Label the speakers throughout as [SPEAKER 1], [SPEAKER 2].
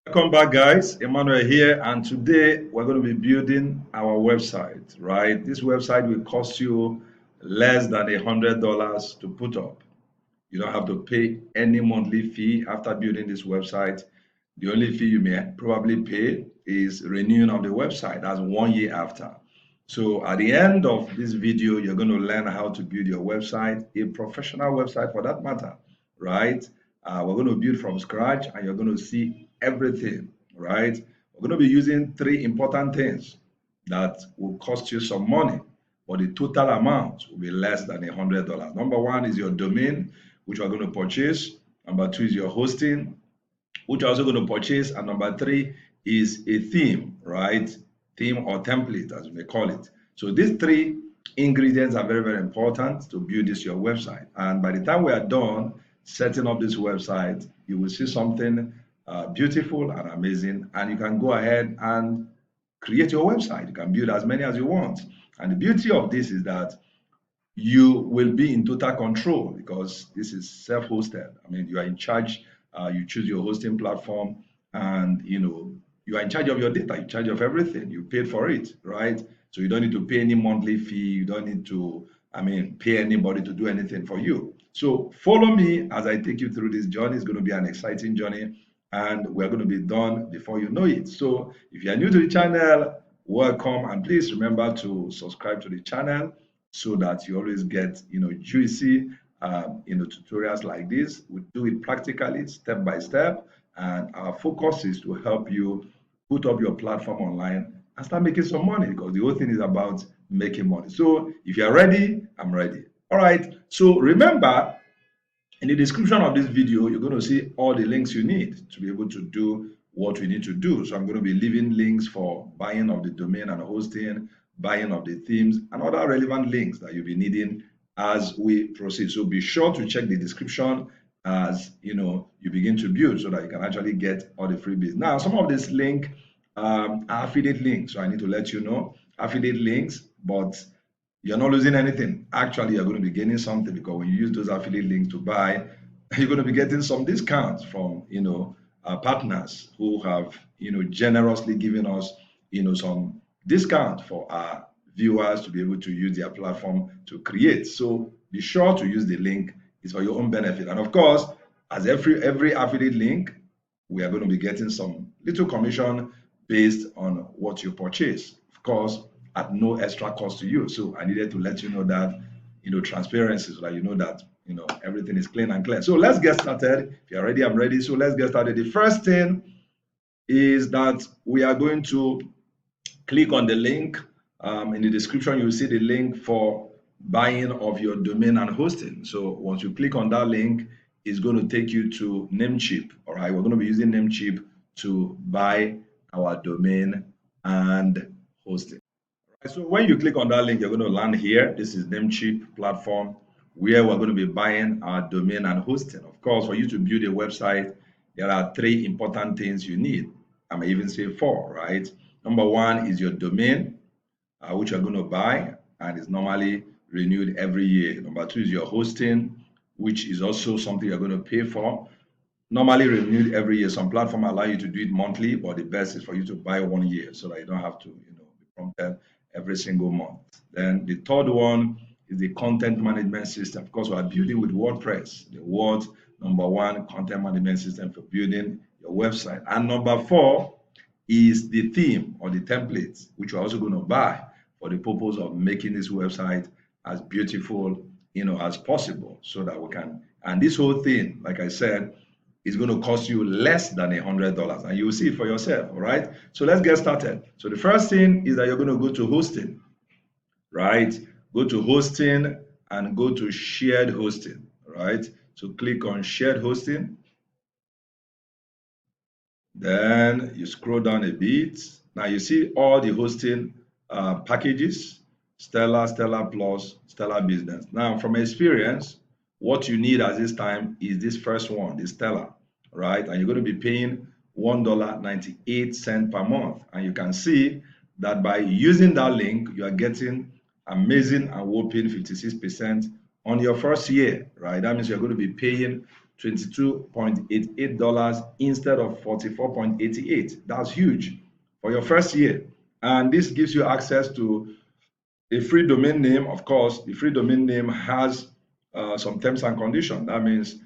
[SPEAKER 1] Welcome back, guys. Emmanuel here, and today we're going to be building our website, right? This website will cost you less than $100 to put up. You don't have to pay any monthly fee after building this website. The only fee you may probably pay is renewing of the website. That's 1 year after. So at the end of this video, you're going to learn how to build your website, a professional website for that matter, right? We're going to build from scratch and you're going to see everything, right? We're going to be using three important things that will cost you some money, but the total amount will be less than $100. Number one is your domain, which we're going to purchase. Number two is your hosting, which you're also going to purchase. And number three is a theme, right? Theme or template, as we may call it. So these three ingredients are very, very important to build this your website. And by the time we are done setting up this website, you will see something beautiful and amazing. And you can go ahead and create your website. You can build as many as you want. And the beauty of this is that you will be in total control because this is self-hosted. I mean, you are in charge. You choose your hosting platform, and you are in charge of your data. In charge of everything. You paid for it, right? So you don't need to pay any monthly fee. You don't need to, pay anybody to do anything for you. So follow me as I take you through this journey. It's going to be an exciting journey, and we're going to be done before you know it. So if you are new to the channel, welcome, and please remember to subscribe to the channel so that you always get juicy tutorials like this. We do it practically, step by step, and our focus is to help you put up your platform online and start making some money, because the whole thing is about making money. So if you're ready, I'm ready. All right, so remember, in the description of this video, you're going to see all the links you need to be able to do what we need to do. So I'm going to be leaving links for buying of the domain and hosting, buying of the themes, and other relevant links that you'll be needing as we proceed. So be sure to check the description as you begin to build, so that you can actually get all the freebies. Now, some of these links are affiliate links, so I need to let you know affiliate links, but you're not losing anything. Actually, you're going to be gaining something, because when you use those affiliate links to buy, you're going to be getting some discounts from our partners who have generously given us some discount for our viewers to be able to use their platform to create. So be sure to use the link. It's for your own benefit. And of course, as every affiliate link, we are going to be getting some little commission based on what you purchase, of course, at no extra cost to you. So I needed to let you know that, transparency, so that you know that, everything is clean and clear. So let's get started. If you're ready, I'm ready. So let's get started. The first thing is that we are going to click on the link. In the description, you'll see the link for buying of your domain and hosting. So once you click on that link, it's going to take you to Namecheap. All right, we're going to be using Namecheap to buy our domain and hosting. So when you click on that link, you're going to land here. This is Namecheap platform, where we're going to be buying our domain and hosting. Of course, for you to build a website, there are three important things you need. I may even say four, right? Number one is your domain, which you're going to buy, and is normally renewed every year. Number two is your hosting, which is also something you're going to pay for, normally renewed every year. Some platform allow you to do it monthly, but the best is for you to buy 1 year, so that you don't have to be prompted every single month. Then the third one is the content management system. Of course, we are building with WordPress, the world's #1 content management system for building your website. And number four is the theme or the templates, which we're also going to buy for the purpose of making this website as beautiful as possible, so that we can. And this whole thing, like I said, is going to cost you less than $100, and you'll see it for yourself. All right, so let's get started. So the first thing is that you're going to go to hosting, right? Go to hosting and go to shared hosting. All right, so click on shared hosting, then you scroll down a bit. Now you see all the hosting packages: Stellar, Stellar Plus, Stellar Business. Now, from experience, what you need at this time is this first one, the Stellar, right? And you're going to be paying $1.98 per month. And you can see that by using that link, you are getting amazing and whopping 56% on your first year, right? That means you're going to be paying $22.88 instead of $44.88. That's huge for your first year. And this gives you access to a free domain name. Of course, the free domain name has some terms and conditions. That means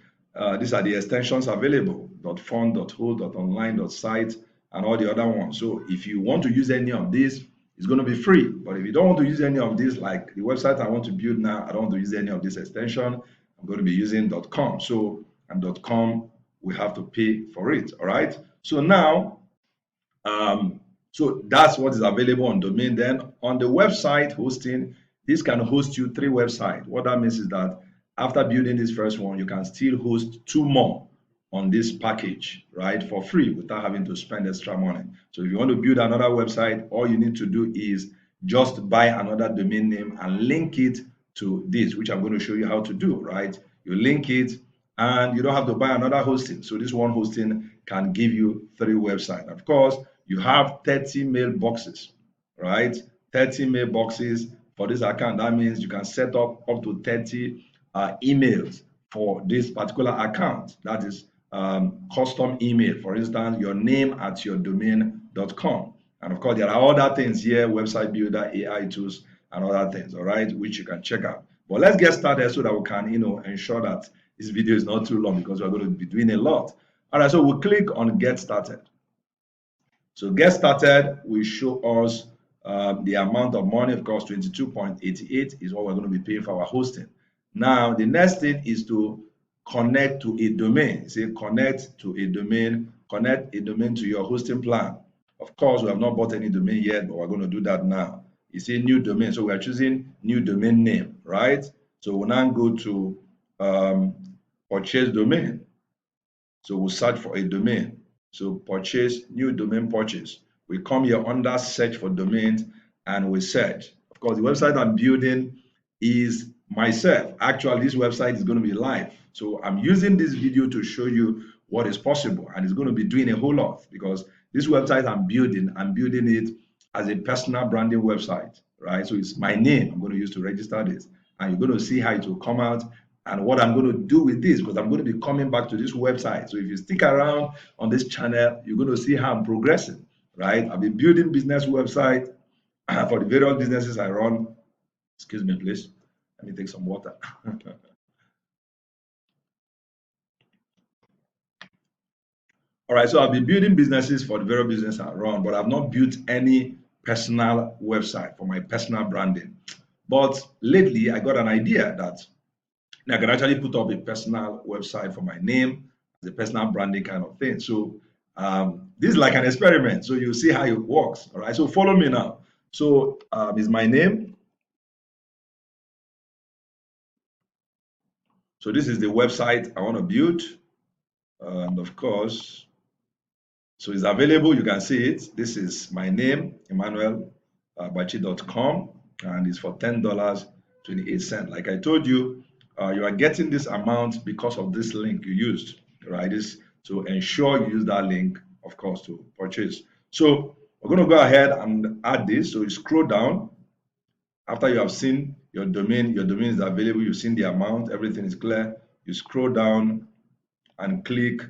[SPEAKER 1] these are the extensions available: .fun, .ho, .online, .site, and all the other ones. So if you want to use any of these, it's going to be free. But if you don't want to use any of these, like the website I want to build now, I don't want to use any of this extension. I'm going to be using .com. So, and .com, we have to pay for it. All right. So now, so that's what is available on domain. Then on the website hosting, this can host you 3 websites. What that means is that after building this first one, you can still host 2 more on this package, right, for free without having to spend extra money. So if you want to build another website, all you need to do is just buy another domain name and link it to this, which I'm going to show you how to do, right? You link it and you don't have to buy another hosting. So this one hosting can give you 3 websites. Of course, you have 30 mailboxes, right? 30 mailboxes for this account. That means you can set up to 30 emails for this particular account. That is custom email. For instance, your name at yourdomain.com. And of course, there are other things here: website builder, AI tools, and other things, all right, which you can check out. But let's get started so that we can, ensure that this video is not too long, because we're going to be doing a lot. All right, so we'll click on Get Started. So Get Started will show us the amount of money. Of course, 22.88 is what we're going to be paying for our hosting. Now, the next thing is to connect to a domain. Say connect to a domain, connect a domain to your hosting plan. Of course, we have not bought any domain yet, but we're going to do that now. You see new domain. So we are choosing new domain name, right? So we'll now go to purchase domain. So we'll search for a domain. So purchase, new domain purchase. We come here under search for domains and we search. Of course, the website I'm building is myself. Actually, this website is going to be live. So I'm using this video to show you what is possible, and it's going to be doing a whole lot, because this website I'm building it as a personal branding website, right? So it's my name I'm going to use to register this, and you're going to see how it will come out and what I'm going to do with this, because I'm going to be coming back to this website. So if you stick around on this channel, you're going to see how I'm progressing, right? I've been building business website for the various businesses I run. Excuse me, please. Let me take some water. All right, so I've been building businesses for the various business I run, but I've not built any personal website for my personal branding. But lately, I got an idea that I can actually put up a personal website for my name, as a personal branding kind of thing. So this is like an experiment. So you'll see how it works. All right, so follow me now. So is my name. So this is the website I want to build. And of course, so it's available. You can see it. This is my name, emmanuelbachi.com, and it's for $10.28. Like I told you, you are getting this amount because of this link you used, right? This to ensure you use that link, of course, to purchase. So we're going to go ahead and add this. So you scroll down. After you have seen your domain is available, you've seen the amount, everything is clear. You scroll down and click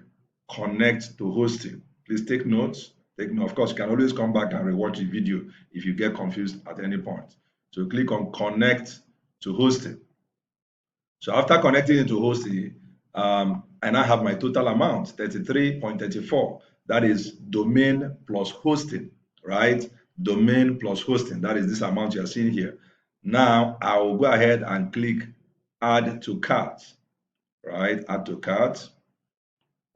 [SPEAKER 1] connect to hosting. Please take notes. Take note. Of course, you can always come back and rewatch the video if you get confused at any point. So click on connect to hosting. So after connecting into hosting, I now have my total amount, 33.34. That is domain plus hosting, right? Domain plus hosting. That is this amount you are seeing here. Now I will go ahead and click add to cart, right? Add to cart.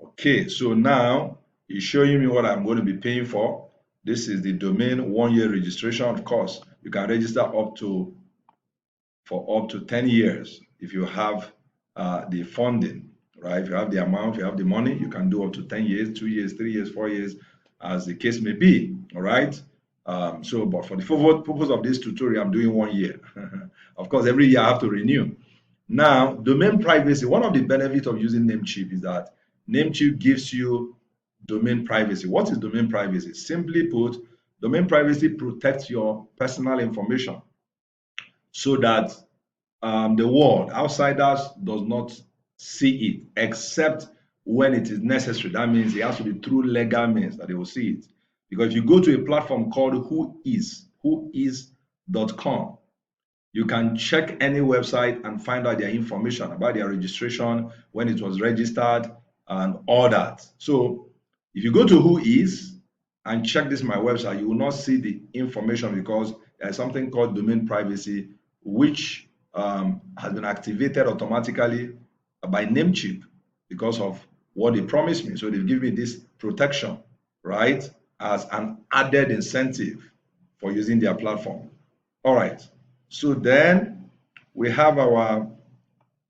[SPEAKER 1] Okay, so now it's showing me what I'm going to be paying for. This is the domain 1-year registration. Of course, you can register for up to 10 years if you have the funding, right? If you have the amount, if you have the money, you can do up to 10 years, 2 years, 3 years, 4 years, as the case may be, all right? But for the purpose of this tutorial, I'm doing 1 year. Of course, every year I have to renew. Now, domain privacy, one of the benefits of using Namecheap is that Namecheap gives you domain privacy. What is domain privacy? Simply put, domain privacy protects your personal information so that the world, outsiders, does not see it, except when it is necessary. That means it has to be through legal means that they will see it. Because if you go to a platform called whois.com, you can check any website and find out their information about their registration, when it was registered, and all that. So if you go to Whois and check this my website, you will not see the information because there's something called domain privacy, which has been activated automatically by Namecheap because of what they promised me. So they've given me this protection, right, as an added incentive for using their platform. All right. So then we have our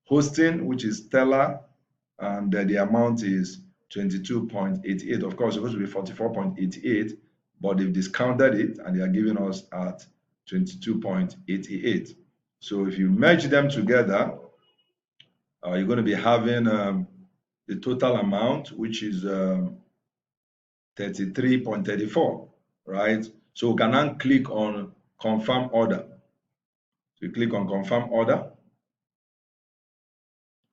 [SPEAKER 1] hosting, which is Stellar, and the amount is 22.88. Of course, it's supposed to be 44.88, but they've discounted it and they are giving us at 22.88. So if you merge them together, you're going to be having the total amount, which is 33.34, right? So we can now click on confirm order. So you click on confirm order.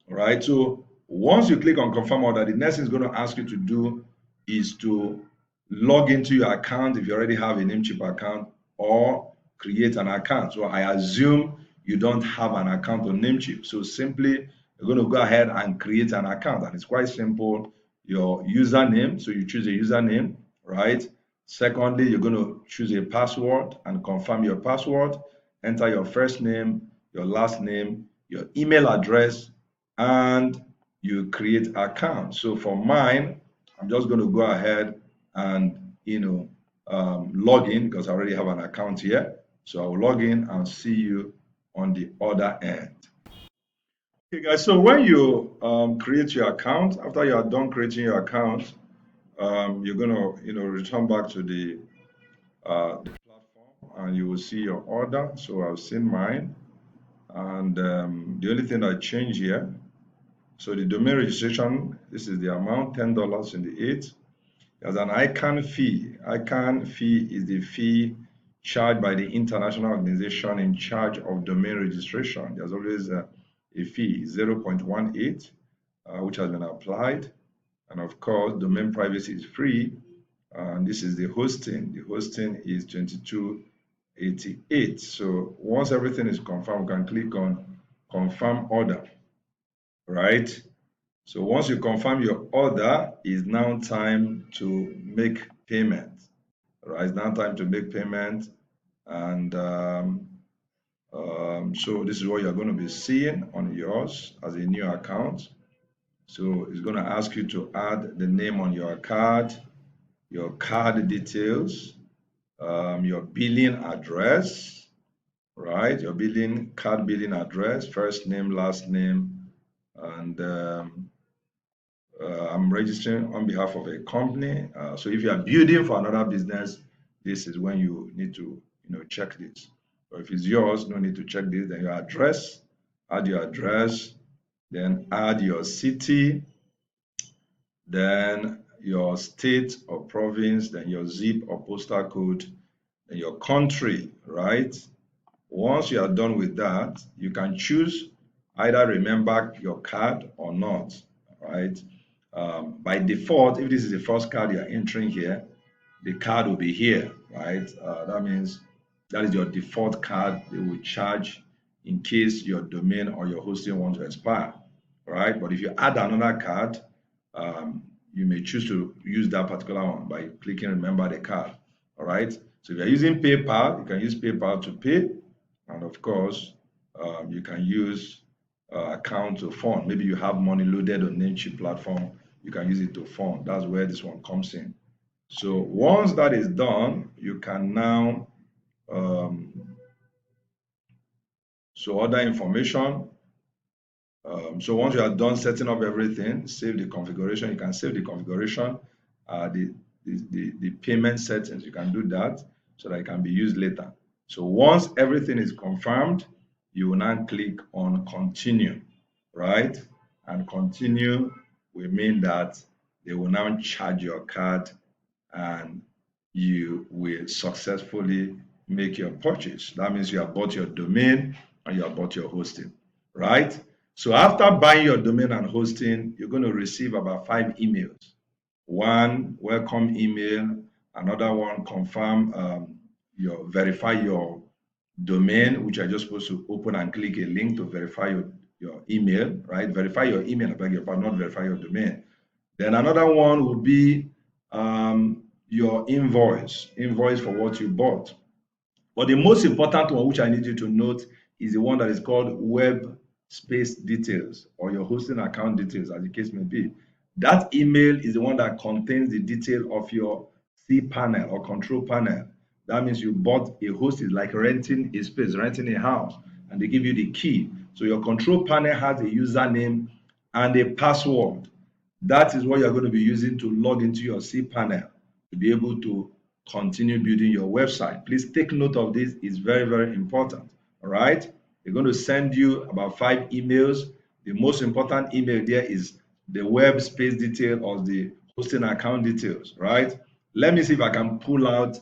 [SPEAKER 1] All right. So once you click on confirm order, the next thing it's going to ask you to do is to log into your account if you already have a Namecheap account, or create an account. So I assume you don't have an account on Namecheap. So simply you're going to go ahead and create an account. And it's quite simple. Your username. So you choose a username, right? Secondly, you're going to choose a password and confirm your password. Enter your first name, your last name, your email address, and you create account. So for mine, I'm just going to go ahead and log in because I already have an account here. So I'll log in and see you on the other end. Okay, guys. So when you create your account, after you are done creating your account, you're gonna return back to the platform, and you will see your order. So I've seen mine, and the only thing I change here. So the domain registration, this is the amount, $10 in the 8. There's an ICANN fee. ICANN fee is the fee charged by the international organization in charge of domain registration. There's always a fee, 0.18, which has been applied. And of course, domain privacy is free. And this is the hosting. The hosting is 22.88. So once everything is confirmed, we can click on confirm order, right? So once you confirm your order, it's now time to make payment. Right? It's now time to make payment, and so this is what you're going to be seeing on yours as a new account. So it's going to ask you to add the name on your card details, your billing address, right? Your card billing address, first name, last name, and I'm registering on behalf of a company. So if you are building for another business, this is when you need to check this. But if it's yours, no need to check this. Then your address, add your address, then add your city, then your state or province, then your zip or postal code, then your country, right? Once you are done with that, you can choose either remember your card or not, right? By default, if this is the first card you're entering here, the card will be here, right? That means that is your default card they will charge in case your domain or your hosting wants to expire, right? But if you add another card, you may choose to use that particular one by clicking remember the card, all right? So if you're using PayPal, you can use PayPal to pay, and of course, you can use account to fund. Maybe you have money loaded on Namecheap platform, you can use it to fund. That's where this one comes in. So once that is done, you can now so other information. So once you are done setting up everything, save the configuration. You can save the configuration, the payment settings. You can do that so that it can be used later. So once everything is confirmed, you will now click on continue, right? And continue will mean that they will now charge your card and you will successfully make your purchase. That means you have bought your domain and you have bought your hosting, right? So after buying your domain and hosting, you're going to receive about 5 emails. One welcome email, another one confirm verify your domain, which are just supposed to open and click a link to verify your email, right? Verify your email, I beg your pardon, not verify your domain. Then another one will be your invoice for what you bought. But the most important one, which I need you to note, is the one that is called web space details or your hosting account details, as the case may be. That email is the one that contains the detail of your cPanel or control panel. That means you bought a host, is like renting a space, renting a house, and they give you the key. So your control panel has a username and a password. That is what you're going to be using to log into your cPanel to be able to continue building your website. Please take note of this. It's very, very important. All right. They're going to send you about 5 emails. The most important email there is the web space detail or the hosting account details, right? Let me see if I can pull out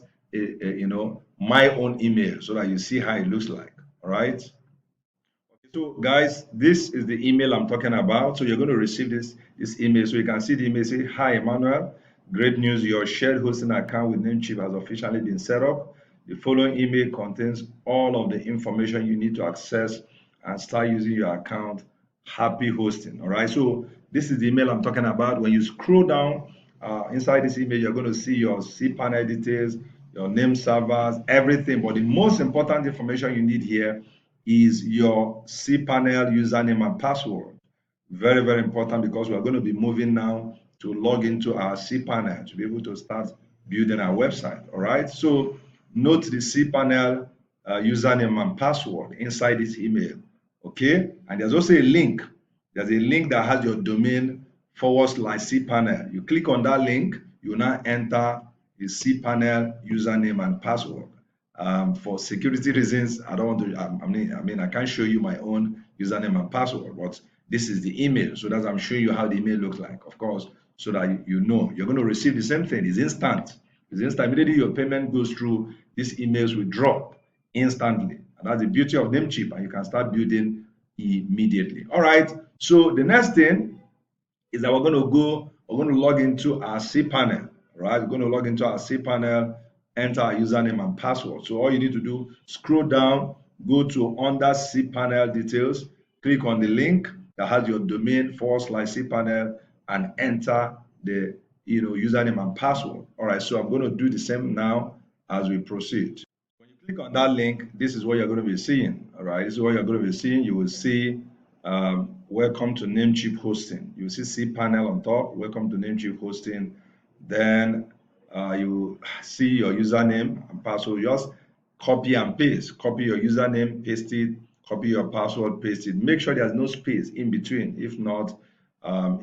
[SPEAKER 1] my own email so that you see how it looks like. All right. So guys, this is the email I'm talking about. So you're going to receive this email. So you can see the email say, "Hi Emmanuel, great news. Your shared hosting account with Namecheap has officially been set up. The following email contains all of the information you need to access and start using your account. Happy hosting." All right. So this is the email I'm talking about. When you scroll down inside this email, you're going to see your cPanel details, your name servers, everything. But the most important information you need here is your cPanel username and password. Very, very important because we are going to be moving now to log into our cPanel to be able to start building our website. All right. So note the cPanel username and password inside this email. Okay. And there's also a link. There's a link that has your domain /cPanel. You click on that link, you now enter the cPanel username and password. For security reasons, I don't want to. I can't show you my own username and password, but this is the email. So that's I'm showing you how the email looks like, of course, so that you know you're going to receive the same thing. It's instant. It's instant. Immediately your payment goes through, these emails will drop instantly, and that's the beauty of Namecheap, and you can start building immediately. All right. So the next thing is that we're going to log into our cPanel, right? We're going to log into our cPanel, enter our username and password. So all you need to do, scroll down, go to under cPanel details, click on the link that has your domain /cPanel and enter the username and password. All right, so I'm going to do the same now as we proceed. When you click on that link, this is what you're going to be seeing. All right, this is what you're going to be seeing. You will see welcome to Namecheap Hosting. You will see cPanel on top. Welcome to Namecheap Hosting. Then you see your username and password. Just copy and paste. Copy your username, paste it. Copy your password, paste it. Make sure there's no space in between. If not,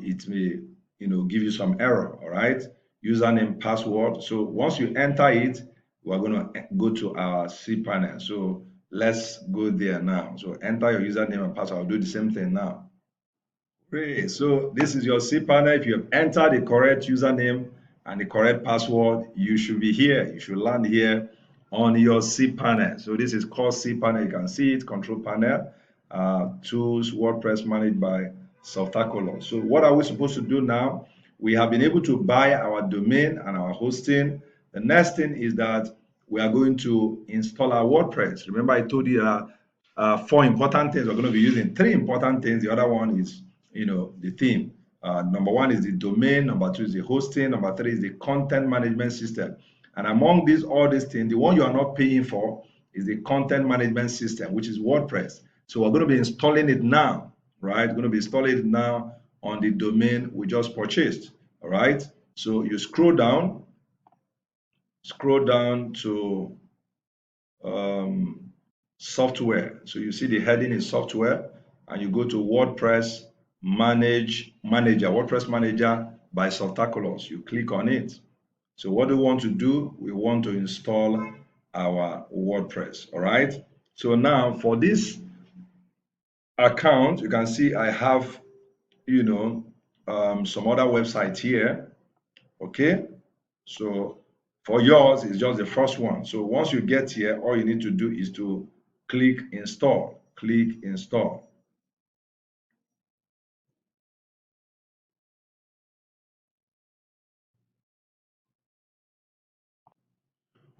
[SPEAKER 1] it may give you some error. All right. Username, password. So once you enter it, we're going to go to our cPanel. So let's go there now. So enter your username and password. I'll do the same thing now. Great. So this is your cPanel. If you have entered the correct username and the correct password, you should be here. You should land here on your cPanel. So this is called cPanel. You can see it, control panel, tools, WordPress managed by Softaculous. So what are we supposed to do now? We have been able to buy our domain and our hosting. The next thing is that we are going to install our WordPress. Remember, I told you 4 important things we're going to be using. 3 important things. The other one is, the theme. Number 1 is the domain. Number 2 is the hosting. Number 3 is the content management system. And among all these things, the one you are not paying for is the content management system, which is WordPress. So we're going to be installing it now, right? We're going to be installing it now on the domain we just purchased. All right. So you scroll down to software. So you see the heading is software, and you go to WordPress Manager, WordPress Manager by Softaculous. You click on it. So what do we want to do? We want to install our WordPress. All right. So now for this account, you can see I have, some other websites here. Okay. So for yours, it's just the first one. So once you get here, all you need to do is to click install. Click install.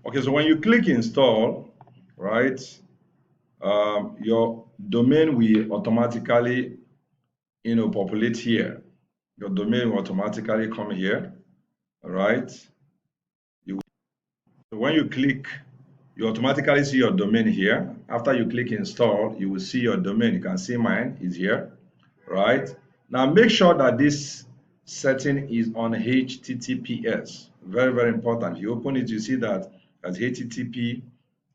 [SPEAKER 1] Okay, so when you click install, right, your domain will automatically, populate here. Your domain will automatically come here, all right? So when you click, you automatically see your domain here. After you click install, you will see your domain. You can see mine is here, right? Now make sure that this setting is on HTTPS. Very, very important. If you open it, you see that as HTTP,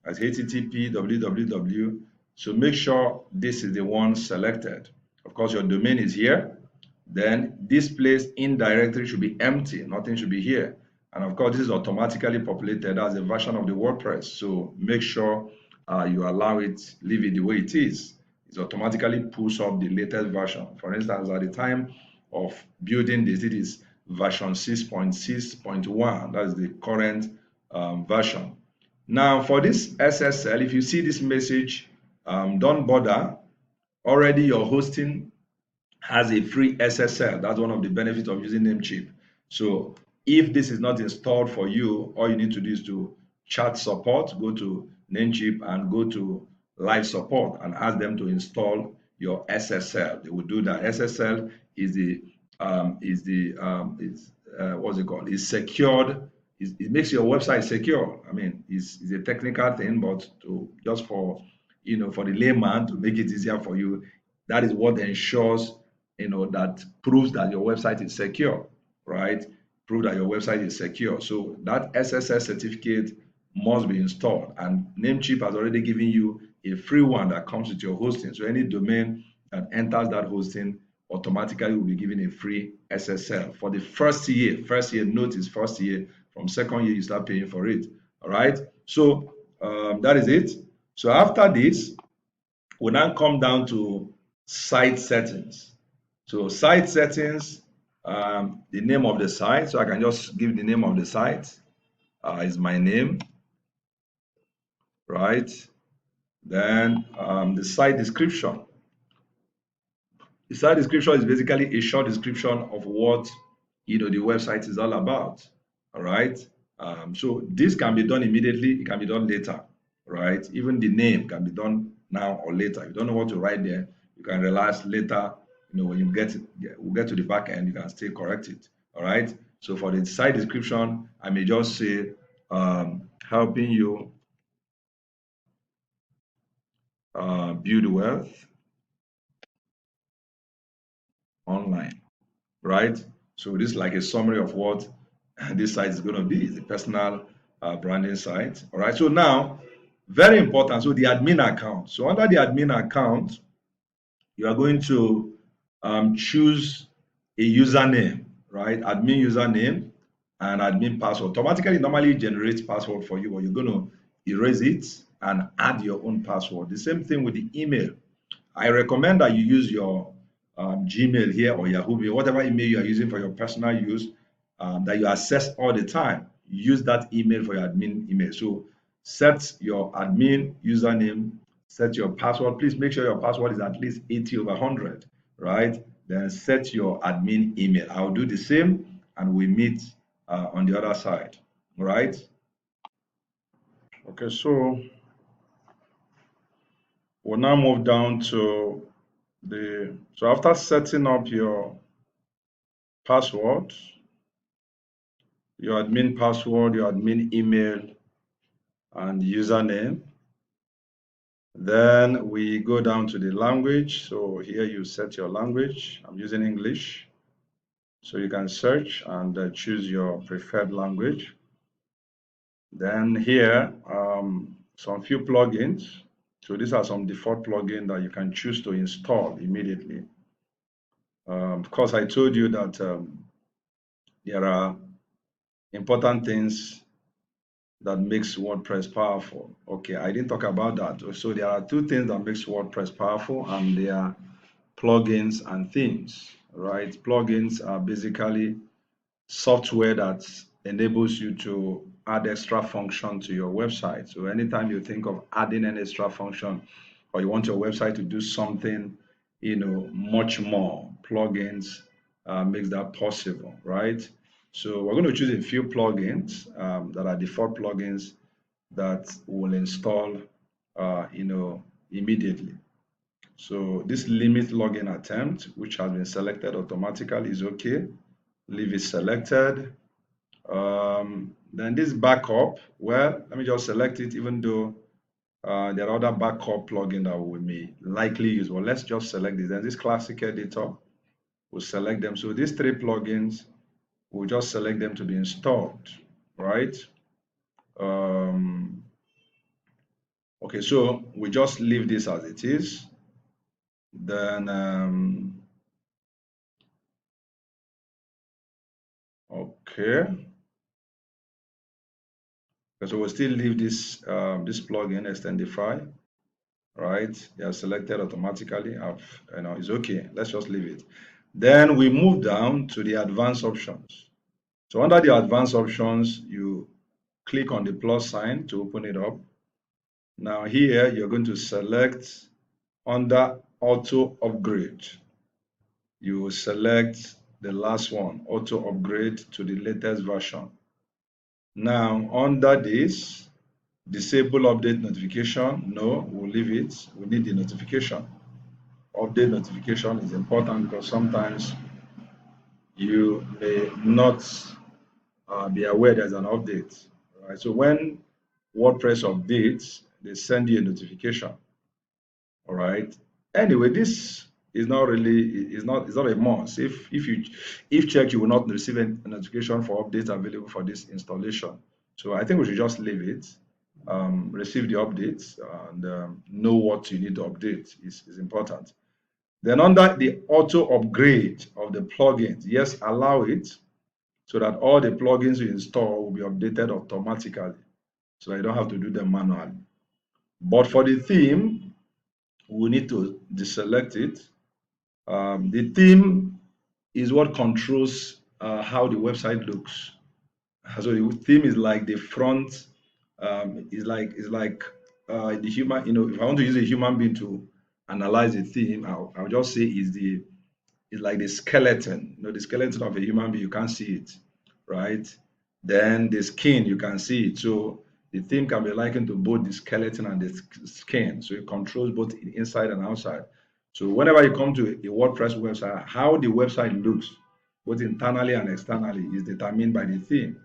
[SPEAKER 1] www. So make sure this is the one selected. Of course, your domain is here. Then this place in directory should be empty. Nothing should be here. And of course, this is automatically populated as a version of the WordPress. So make sure you allow it, leave it the way it is. It automatically pulls up the latest version. For instance, at the time of building this, it is version 6.6.1. That is the current version. Now, for this SSL, if you see this message, don't bother. Already your hosting has a free SSL. That's one of the benefits of using Namecheap. So if this is not installed for you, all you need to do is to chat support, go to Namecheap and go to live support and ask them to install your SSL. They will do that. SSL is what's it called? It's secured. It makes your website secure. I mean, it's a technical thing, but just for for the layman to make it easier for you, that is what ensures that proves that your website is secure, right? Prove that your website is secure. So that SSL certificate must be installed, and Namecheap has already given you a free one that comes with your hosting. So any domain that enters that hosting automatically will be given a free SSL for the first year. First year, notice first year. From second year, you start paying for it. All right. So that is it. So after this, we now come down to site settings. So site settings, the name of the site. So I can just give the name of the site is my name, right? Then the site description. The site description is basically a short description of what the website is all about. All right. So this can be done immediately. It can be done later, right? Even the name can be done now or later. If you don't know what to write there, you can relax later. When you we'll get to the back end, you can still correct it. All right. So for the site description, I may just say helping you build wealth online, right? So this is like a summary of what this site is going to be. It's a personal branding site. All right. So now, very important. So the admin account. So under the admin account, you are going to choose a username, right? Admin username and admin password. Automatically, normally generates password for you, but you're going to erase it and add your own password. The same thing with the email. I recommend that you use your Gmail here or Yahoo Mail, whatever email you are using for your personal use, that you access all the time. Use that email for your admin email. So set your admin username, set your password. Please make sure your password is at least 80 over 100, right? Then set your admin email. I'll do the same and we meet on the other side, right? Okay, so we'll now move down to so after setting up your password, your admin password, your admin email, and username, then we go down to the language. So here you set your language. I'm using English. So you can search and choose your preferred language. Then here, some few plugins. So these are some default plugins that you can choose to install immediately. Of course, I told you that there are important things that makes WordPress powerful. Okay, I didn't talk about that. So there are two things that makes WordPress powerful, and they are plugins and themes, right? Plugins are basically software that enables you to add extra function to your website. So anytime you think of adding an extra function or you want your website to do something, much more, plugins makes that possible, right? So we're going to choose a few plugins that are default plugins that will install, immediately. So this limit login attempt, which has been selected automatically, is okay. Leave it selected. Then this backup, well, let me just select it, even though there are other backup plugins that we may likely use. Well, let's just select this. Then this classic editor, we'll select them. So these three plugins, we'll just select them to be installed, right? Okay, so we just leave this as it is. Then, okay. So we'll still leave this this plugin Extendify, right? They are selected automatically. It's okay. Let's just leave it. Then we move down to the advanced options. So under the advanced options, you click on the plus sign to open it up. Now here, you're going to select under auto upgrade. You will select the last one, auto upgrade to the latest version. Now under this, disable update notification. No, we'll leave it. We need the notification. Update notification is important because sometimes you may not be aware there's an update. Right? So when WordPress updates, they send you a notification. All right. Anyway, this is not really it's not a must. If checked, you will not receive a notification for updates available for this installation. So I think we should just leave it. Receive the updates and know what you need to update is important. Then under the auto upgrade of the plugins, yes, allow it so that all the plugins you install will be updated automatically, so that you don't have to do them manually. But for the theme, we need to deselect it. The theme is what controls how the website looks. So the theme is like the front, is like the human. If I want to use a human being to analyze a theme, I'll just say it's like the skeleton. The skeleton of a human being, you can't see it, right? Then the skin, you can see it. So the theme can be likened to both the skeleton and the skin. So it controls both inside and outside. So whenever you come to a WordPress website, how the website looks, both internally and externally, is determined by the theme,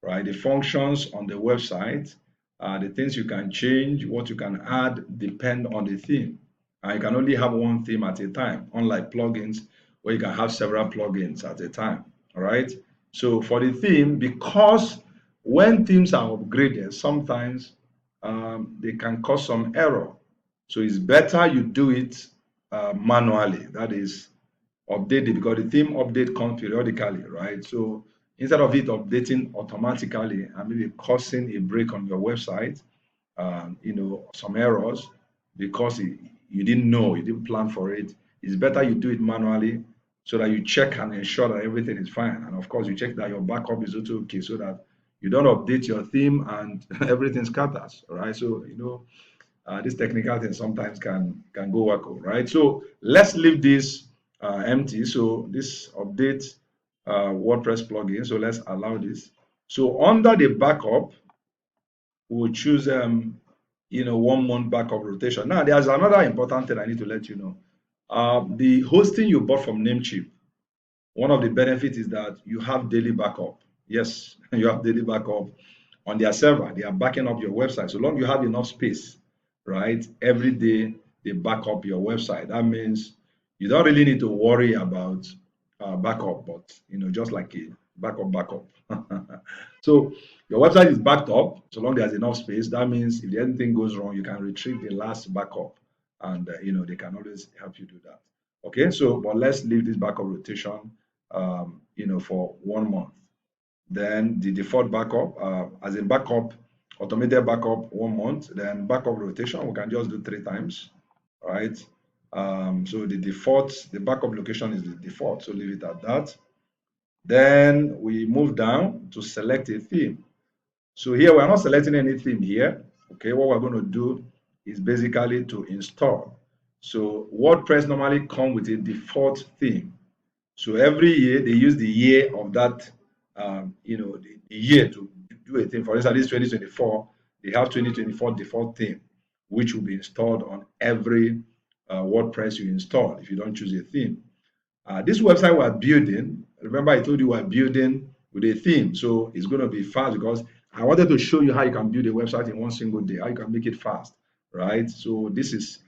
[SPEAKER 1] right? The functions on the website, the things you can change, what you can add, depend on the theme. And you can only have one theme at a time, unlike plugins where you can have several plugins at a time. All right. So for the theme, because when themes are upgraded, sometimes they can cause some error. So it's better you do it manually. That is, update it, because the theme update comes periodically, right? So instead of it updating automatically and maybe causing a break on your website, some errors because you didn't know, you didn't plan for it, it's better you do it manually so that you check and ensure that everything is fine. And of course, you check that your backup is also okay so that you don't update your theme and everything scatters, right? So, this technical thing sometimes can go wacko, right? So let's leave this empty. So this update WordPress plugin. So let's allow this. So under the backup, we'll choose 1 month backup rotation. Now there's another important thing I need to let you know. The hosting you bought from Namecheap, one of the benefits is that you have daily backup. Yes, you have daily backup on their server. They are backing up your website. So long you have enough space, right? Every day they back up your website. That means you don't really need to worry about backup, but just like a backup. So your website is backed up. So long there's enough space, that means if anything goes wrong, you can retrieve the last backup, and they can always help you do that. Okay, so but let's leave this backup rotation, for 1 month. Then the default backup, as in backup, automated backup 1 month. Then backup rotation, we can just do 3 times, right? So the backup location is the default. So leave it at that. Then we move down to select a theme. So here we're not selecting any theme here. Okay, what we're going to do is basically to install. So WordPress normally comes with a default theme. So every year they use the year of that, the year to do a thing. For instance, this 2024, They have 2024 default theme, which will be installed on every WordPress you install if you don't choose a theme. This website we're building, remember I told you we're building with a theme, so it's going to be fast because I wanted to show you how you can build a website in one single day, how you can make it fast, right? So this is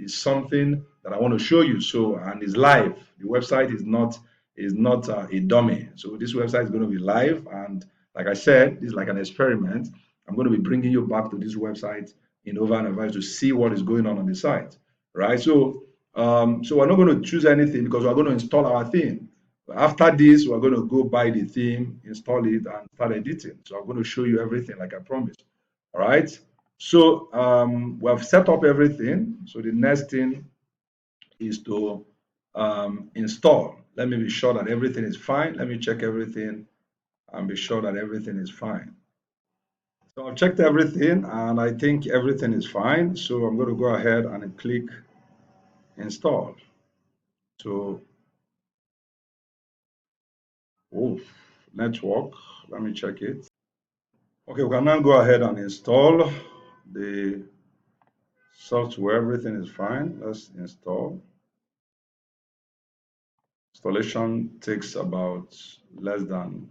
[SPEAKER 1] something that I want to show you. So, and it's live. The website is not a dummy. So this website is going to be live, and like I said, this is like an experiment. I'm going to be bringing you back to this website in over and over to see what is going on the site, right? So we're not going to choose anything because we're going to install our theme. After this, we're going to go buy the theme, install it, and start editing. So I'm going to show you everything like I promised. All right. So we have set up everything. So the next thing is to install. Let me be sure that everything is fine. Let me check everything and be sure that everything is fine. So I've checked everything and I think everything is fine. So I'm going to go ahead and click install. So, oh, network. Let me check it. Okay, we can now go ahead and install the software. Everything is fine. Let's install. Installation takes about less than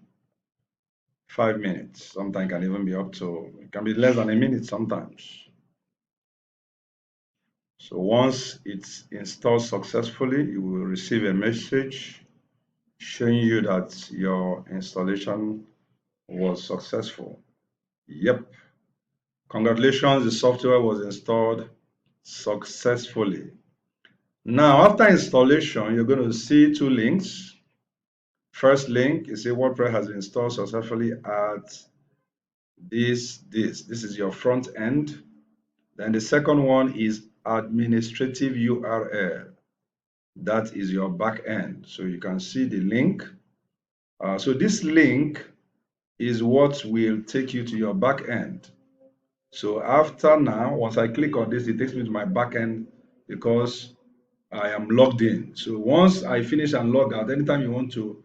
[SPEAKER 1] 5 minutes. Sometimes can even be up to, it can be less than a minute sometimes. So once it's installed successfully, you will receive a message showing you that your installation was successful. Yep. Congratulations, the software was installed successfully. Now, after installation, you're going to see two links. First link is a WordPress has been installed successfully at this is your front end. Then the second one is administrative URL. That is your back end. So you can see the link. So this link is what will take you to your back end. So after now, once I click on this, it takes me to my back end because I am logged in. So once I finish and log out, anytime you want to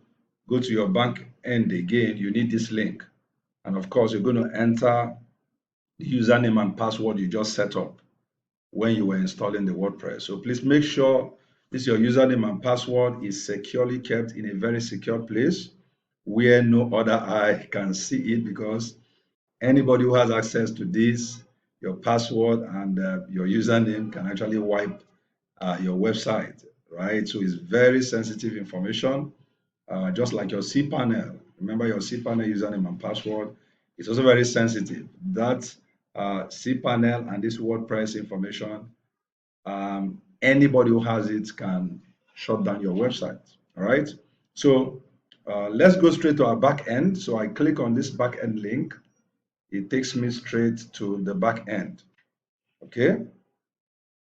[SPEAKER 1] go to your back end again, you need this link. And of course, you're going to enter the username and password you just set up when you were installing the WordPress. So please make sure this your username and password is securely kept in a very secure place where no other eye can see it, because anybody who has access to this, your password and your username, can actually wipe your website, right? So it's very sensitive information, just like your cPanel. Remember your cPanel username and password. It's also very sensitive. That cPanel and this WordPress information, anybody who has it can shut down your website. All right. So let's go straight to our back end. So I click on this back end link. It takes me straight to the back end. Okay.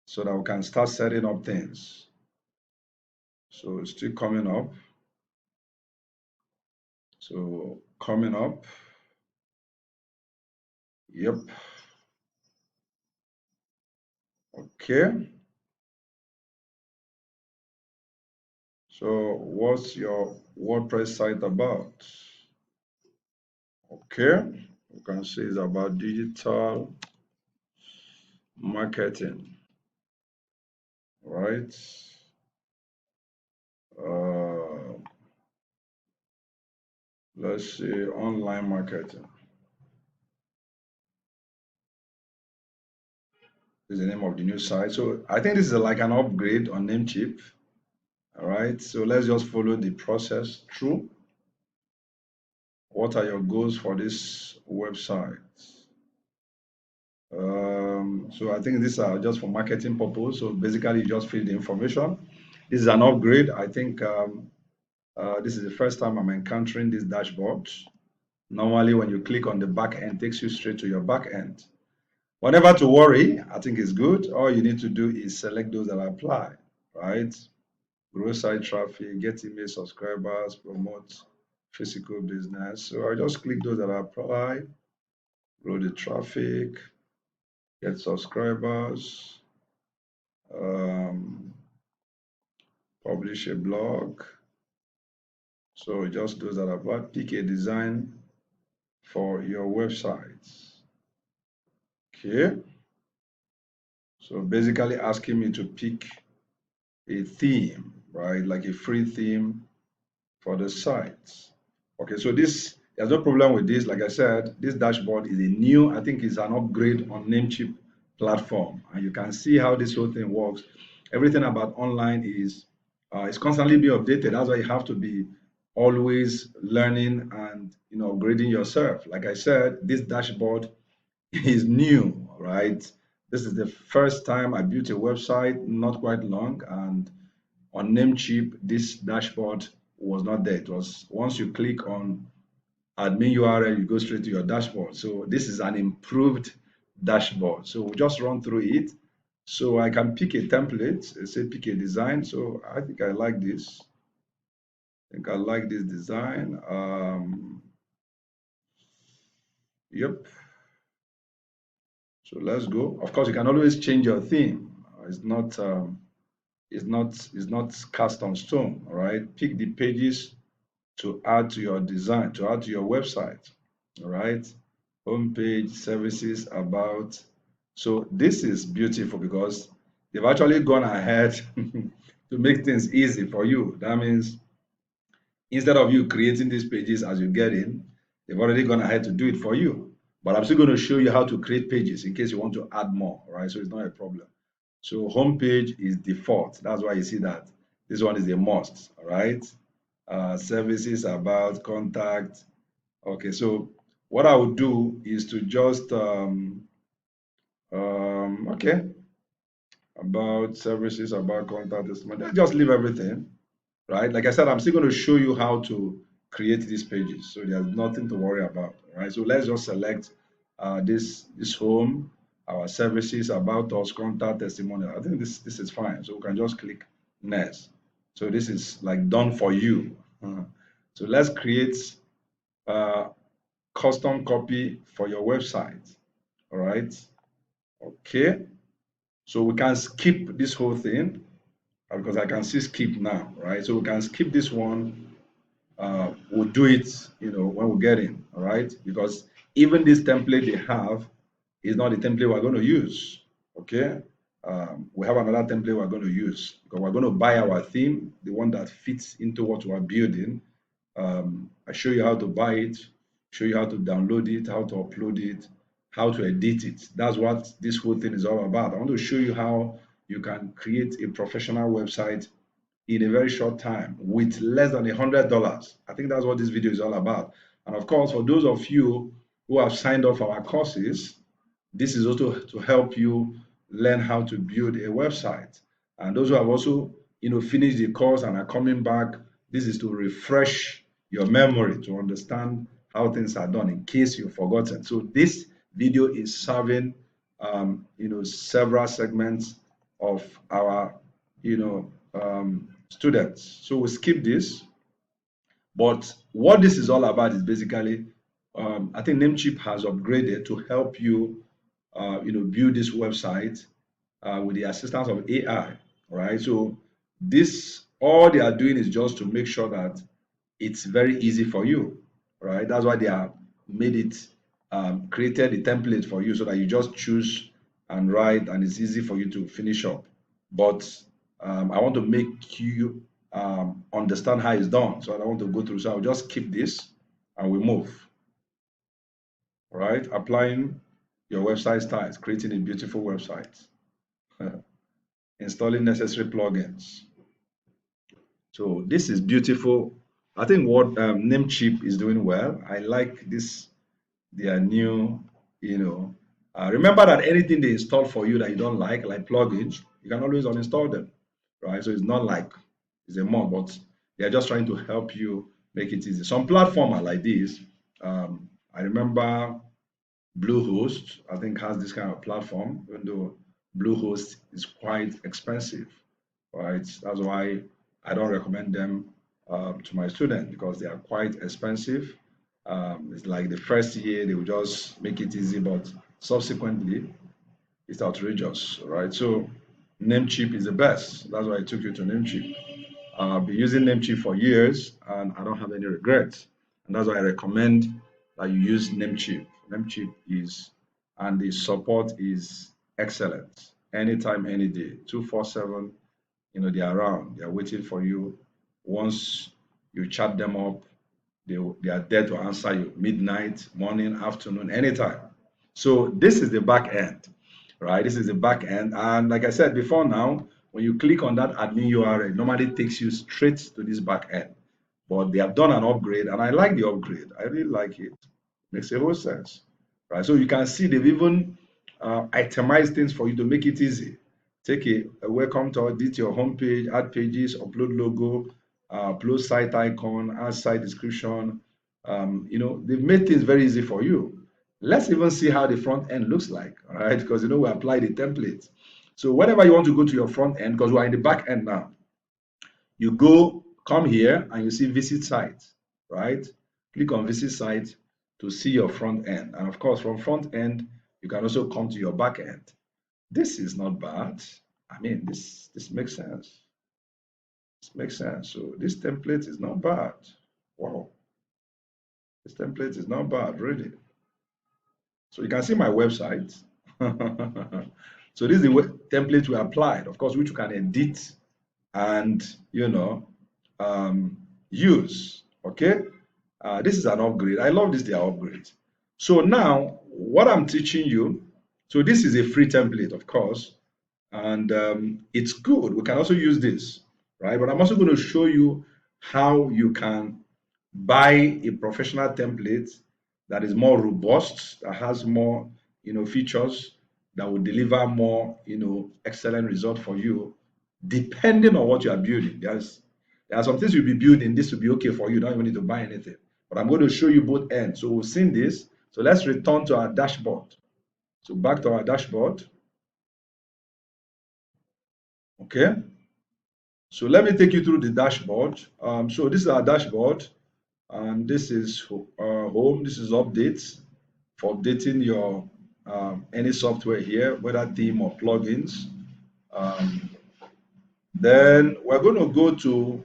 [SPEAKER 1] So that we can start setting up things. So it's still coming up. So coming up. Yep. Okay. So what's your WordPress site about? Okay. You can see it's about digital marketing, right? Uh, let's see, online marketing. Is the name of the new site. So I think this is like an upgrade on Namecheap. All right. So let's just follow the process through. What are your goals for this website? So I think these are just for marketing purpose. So basically, you just fill the information. This is an upgrade. I think this is the first time I'm encountering this dashboard. Normally, when you click on the back end, it takes you straight to your back end. But never to worry. I think it's good. All you need to do is select those that apply, right? Grow site traffic, get email subscribers, promote physical business. So I just click those that apply, grow the traffic, get subscribers, um, publish a blog. So just those that apply, pick a design for your websites. Okay. So basically asking me to pick a theme, right? Like a free theme for the site. Okay, so there's no problem with this. Like I said, this dashboard is a new, I think it's an upgrade on Namecheap platform. And you can see how this whole thing works. Everything about online is constantly being updated. That's why you have to be always learning and upgrading yourself. Like I said, this dashboard is new, right? This is the first time I built a website, not quite long, and on Namecheap, this dashboard was not there. It was once you click on admin URL, you go straight to your dashboard. So this is an improved dashboard. So we'll just run through it. So I can pick a template, say pick a design. So I think I like this. I think I like this design. Yep. So let's go. Of course, you can always change your theme. It's not cast on stone. All right. Pick the pages to add to your design, to add to your website. All right. Homepage, services, about. So this is beautiful because they've actually gone ahead to make things easy for you. That means instead of you creating these pages as you get in, they've already gone ahead to do it for you. But I'm still going to show you how to create pages in case you want to add more, right? So it's not a problem. So homepage is default. That's why you see that this one is a must, all right? Services, about, contact. Okay, so what I would do is to just okay, about services, about contact, testimony. Just leave everything, right? Like I said, I'm still going to show you how to create these pages, so there's nothing to worry about, right? So let's just select this home, our services, about us, contact, testimonial. I think this is fine, so we can just click next. So this is like done for you. So let's create a custom copy for your website. All right. Okay. So we can skip this whole thing because I can see skip now, right? So we can skip this one. We'll do it, when we get in, all right? Because even this template they have is not the template we're going to use, okay? We have another template we're going to use because we're going to buy our theme, the one that fits into what we're building. I show you how to buy it, show you how to download it, how to upload it, how to edit it. That's what this whole thing is all about. I want to show you how you can create a professional website in a very short time with less than $100. I think that's what this video is all about. And of course, for those of you who have signed up for our courses, this is also to help you learn how to build a website. And those who have also, finished the course and are coming back, this is to refresh your memory to understand how things are done in case you've forgotten. So this video is serving, several segments of our, students. So we skip this. But what this is all about is basically, I think Namecheap has upgraded to help you build this website with the assistance of AI, right? So this, all they are doing is just to make sure that it's very easy for you, right? That's why they have made it, created the template for you so that you just choose and write, and it's easy for you to finish up. But I want to make you understand how it's done, so I don't want to go through. So I'll just keep this and we move. All right, applying your website styles, creating a beautiful website, installing necessary plugins. So this is beautiful. I think what Namecheap is doing well. I like this, their new, remember that anything they install for you that you don't like plugins, you can always uninstall them, right? So it's not like it's a mod, but they're just trying to help you make it easy. Some platform are like this. I remember Bluehost, I think, has this kind of platform, even though Bluehost is quite expensive, right? That's why I don't recommend them to my students because they are quite expensive. It's like the first year they will just make it easy, but subsequently it's outrageous, right? So Namecheap is the best. That's why I took you to Namecheap. I've been using Namecheap for years and I don't have any regrets. And that's why I recommend that you use Namecheap. Namecheap is and the support is excellent. Anytime, any day, 247. They're around. They're waiting for you. Once you chat them up, they are there to answer you midnight, morning, afternoon, anytime. So this is the back end, right? This is the back end. And like I said before now, when you click on that admin URL, it normally takes you straight to this back end. But they have done an upgrade, and I like the upgrade. I really like it. Makes a whole sense, right? So you can see they've even itemized things for you to make it easy. Take a welcome to edit your homepage, add pages, upload logo, upload site icon, add site description. They've made things very easy for you. Let's even see how the front end looks like, all right? Because we apply the template. So whenever you want to go to your front end, because we're in the back end now, you come here and you see visit site, right? Click on visit site to see your front end. And of course, from front end, you can also come to your back end. This is not bad. I mean, this makes sense. This makes sense. So this template is not bad. Wow. This template is not bad, really. So you can see my website. So this is the template we applied, of course, which you can edit and use. Okay. This is an upgrade. I love this, their upgrade. So now what I'm teaching you, so this is a free template, of course, and it's good. We can also use this, right? But I'm also going to show you how you can buy a professional template that is more robust, that has more, features that will deliver more, excellent result for you, depending on what you are building. There are some things you'll be building. This will be okay for you. You don't even need to buy anything. But I'm going to show you both ends. So we've seen this. So let's return to our dashboard. So back to our dashboard. Okay. So let me take you through the dashboard. So this is our dashboard, and this is home. This is updates for updating your any software here, whether theme or plugins. Then we're going to go to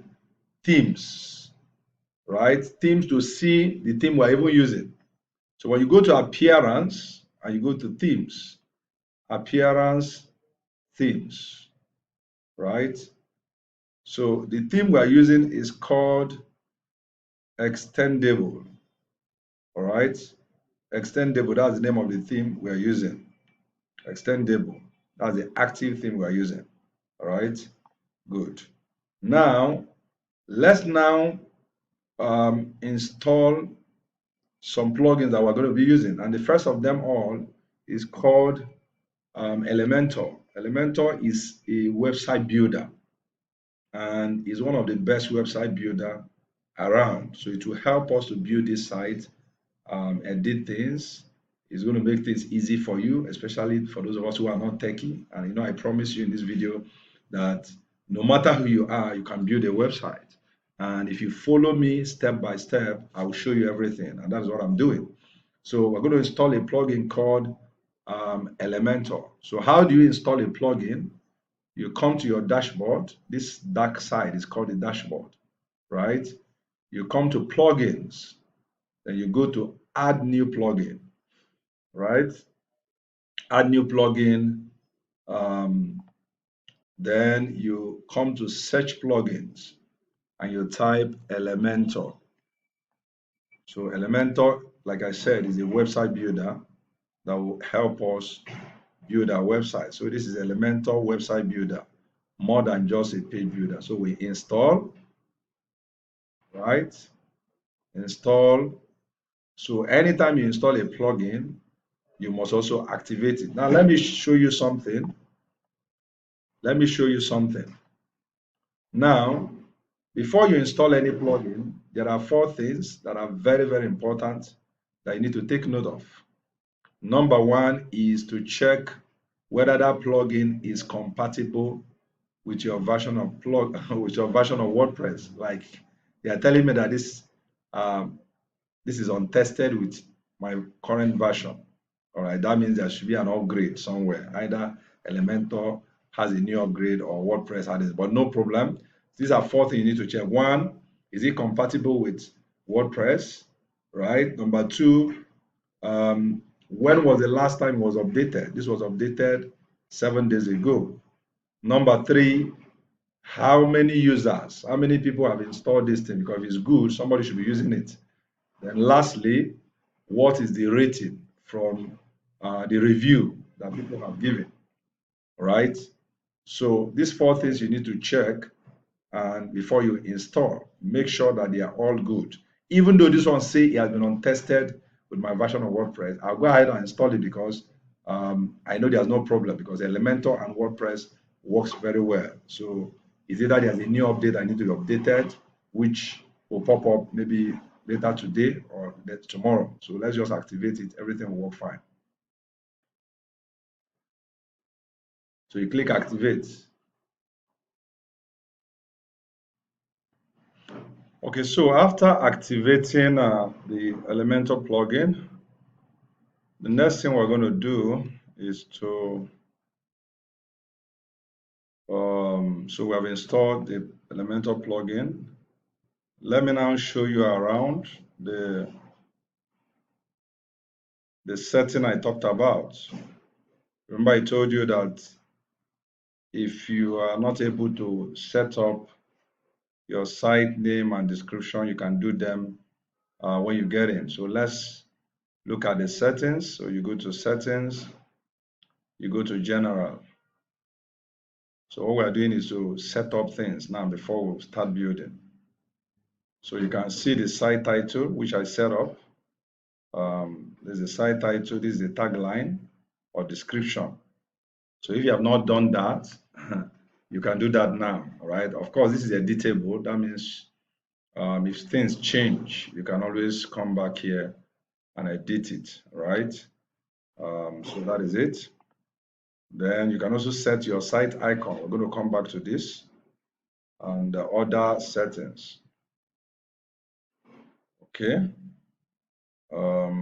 [SPEAKER 1] themes, right? Themes to see the theme we're even using. So when you go to appearance and you go to themes, appearance, themes, right? So the theme we're using is called Extendable, all right? Extendable, that's the name of the theme we're using. Extendable, that's the active theme we're using, all right? Good. Now, let's now install some plugins that we're going to be using. And the first of them all is called Elementor. Elementor is a website builder and is one of the best website builder around. So it will help us to build this site, edit things. It's going to make things easy for you, especially for those of us who are not techie. And I promise you in this video that no matter who you are, you can build a website. And if you follow me step by step, I will show you everything. And that's what I'm doing. So we're going to install a plugin called Elementor. So how do you install a plugin? You come to your dashboard. This dark side is called the dashboard, right? You come to plugins. Then you go to add new plugin, right? Add new plugin. Then you come to search plugins and you type Elementor. So Elementor, like I said, is a website builder that will help us build our website. So this is Elementor website builder, more than just a page builder. So we install, right? Install. So anytime you install a plugin, you must also activate it. Now let me show you something. Let me show you something. Now, before you install any plugin, there are 4 things that are very, very important that you need to take note of. Number 1 is to check whether that plugin is compatible with your version of WordPress. Like they are telling me that this is untested with my current version. All right, that means there should be an upgrade somewhere. Either Elementor has a new upgrade or WordPress has it, but no problem. These are 4 things you need to check. 1, is it compatible with WordPress? Right. Number 2, When was the last time it was updated? This was updated 7 days ago. Number 3, how many users, how many people have installed this thing? Because if it's good, somebody should be using it. Then lastly, what is the rating from the review that people have given, right? So these 4 things you need to check, and before you install, make sure that they are all good. Even though this one say it has been untested with my version of WordPress, I'll go ahead and install it because I know there's no problem because Elementor and WordPress works very well. So it's either there's a new update that need to be updated, which will pop up maybe later today or tomorrow. So let's just activate it. Everything will work fine. So you click activate. Okay, so after activating the Elementor plugin, the next thing we're going to do is to, so we have installed the Elementor plugin. Let me now show you around the setting I talked about. Remember I told you that if you are not able to set up your site name and description, you can do them when you get in. So let's look at the settings. So you go to settings, you go to general. So what we're doing is to set up things now before we start building. So you can see the site title, which I set up. There's the site title, this is the tagline or description. So if you have not done that, you can do that now, all right? Of course, this is editable. That means if things change, you can always come back here and edit it, right? So that is it. Then you can also set your site icon. We're going to come back to this and the other settings. Okay.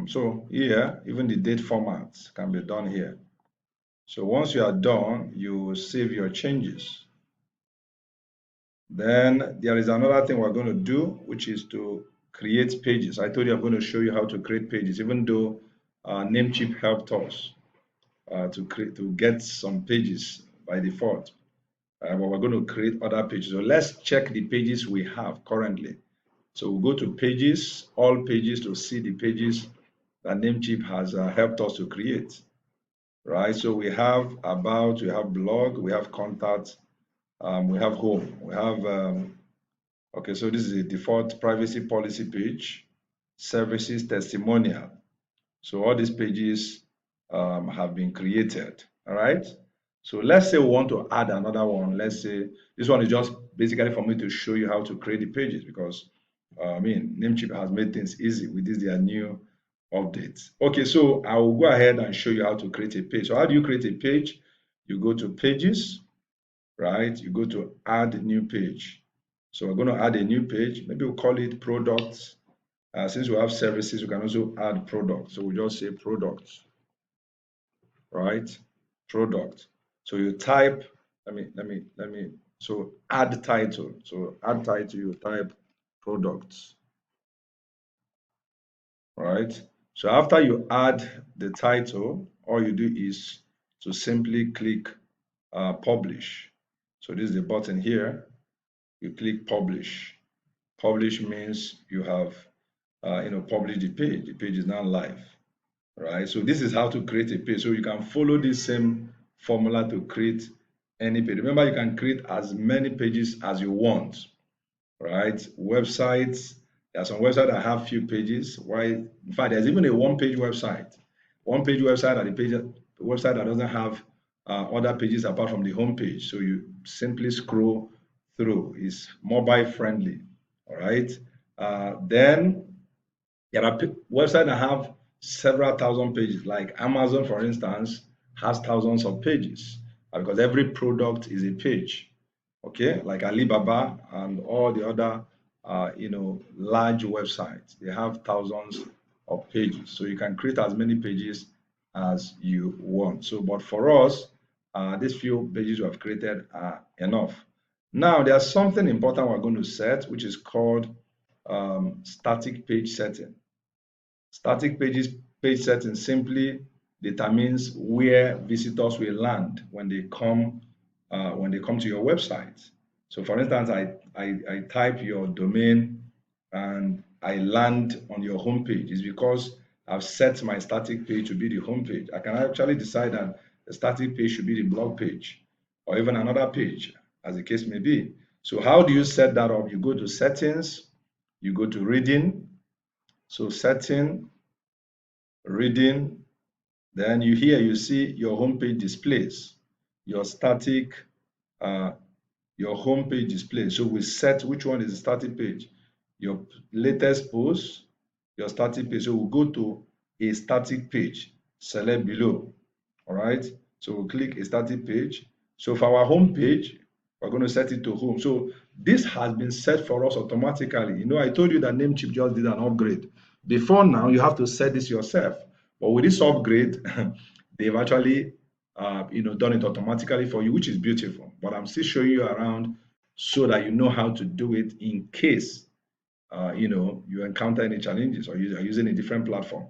[SPEAKER 1] So here, even the date format can be done here. So once you are done, you save your changes. Then there is another thing we're going to do, which is to create pages. I told you I'm going to show you how to create pages, even though Namecheap helped us to get some pages by default. But we're going to create other pages. So let's check the pages we have currently. So we'll go to pages, all pages, to see the pages that Namecheap has helped us to create, right? So we have about, we have blog, we have contact, we have home, we have, okay, so this is a default privacy policy page, services, testimonial. So all these pages have been created, all right? So let's say we want to add another one. Let's say this one is just basically for me to show you how to create the pages because I mean, Namecheap has made things easy with this their new updates. Okay, so I will go ahead and show you how to create a page. So how do you create a page? You go to pages, right? You go to add new page. So we're going to add a new page. Maybe we'll call it products. Since we have services, we can also add products. So we just say products, right? Product. So you type, so add title. So add title, you type products, right? So after you add the title, all you do is to simply click publish. So this is the button here. You click publish. Publish means you have published the page. The page is now live, right? So this is how to create a page. So you can follow this same formula to create any page. Remember, you can create as many pages as you want, right? Websites, there are some websites that have few pages. Why? In fact, there's even a one-page website. One-page website are the website that doesn't have other pages apart from the home page. So you simply scroll through. It's mobile friendly. All right. Then there are websites that have several thousand pages, like Amazon, for instance, has thousands of pages because every product is a page. Okay, like Alibaba and all the other, large websites, they have thousands of pages. So you can create as many pages as you want. So, but for us, these few pages we have created are enough. Now, there's something important we're going to set, which is called static page setting. Static pages page settings simply determines where visitors will land when they come to your website. So for instance, I type your domain and I land on your homepage. It's because I've set my static page to be the homepage. I can actually decide that the static page should be the blog page or even another page, as the case may be. So how do you set that up? You go to settings, you go to reading. So setting, reading, then you see your homepage displays, your static, your homepage display. So we set which one is the static page, your latest post, your static page. So we'll go to a static page, select below. All right. So we'll click a static page. So for our home page, we're going to set it to home. So this has been set for us automatically. You know, I told you that Namecheap just did an upgrade. Before now, you have to set this yourself. But with this upgrade, they've actually done it automatically for you, which is beautiful. But I'm still showing you around so that you know how to do it in case you encounter any challenges or you are using a different platform.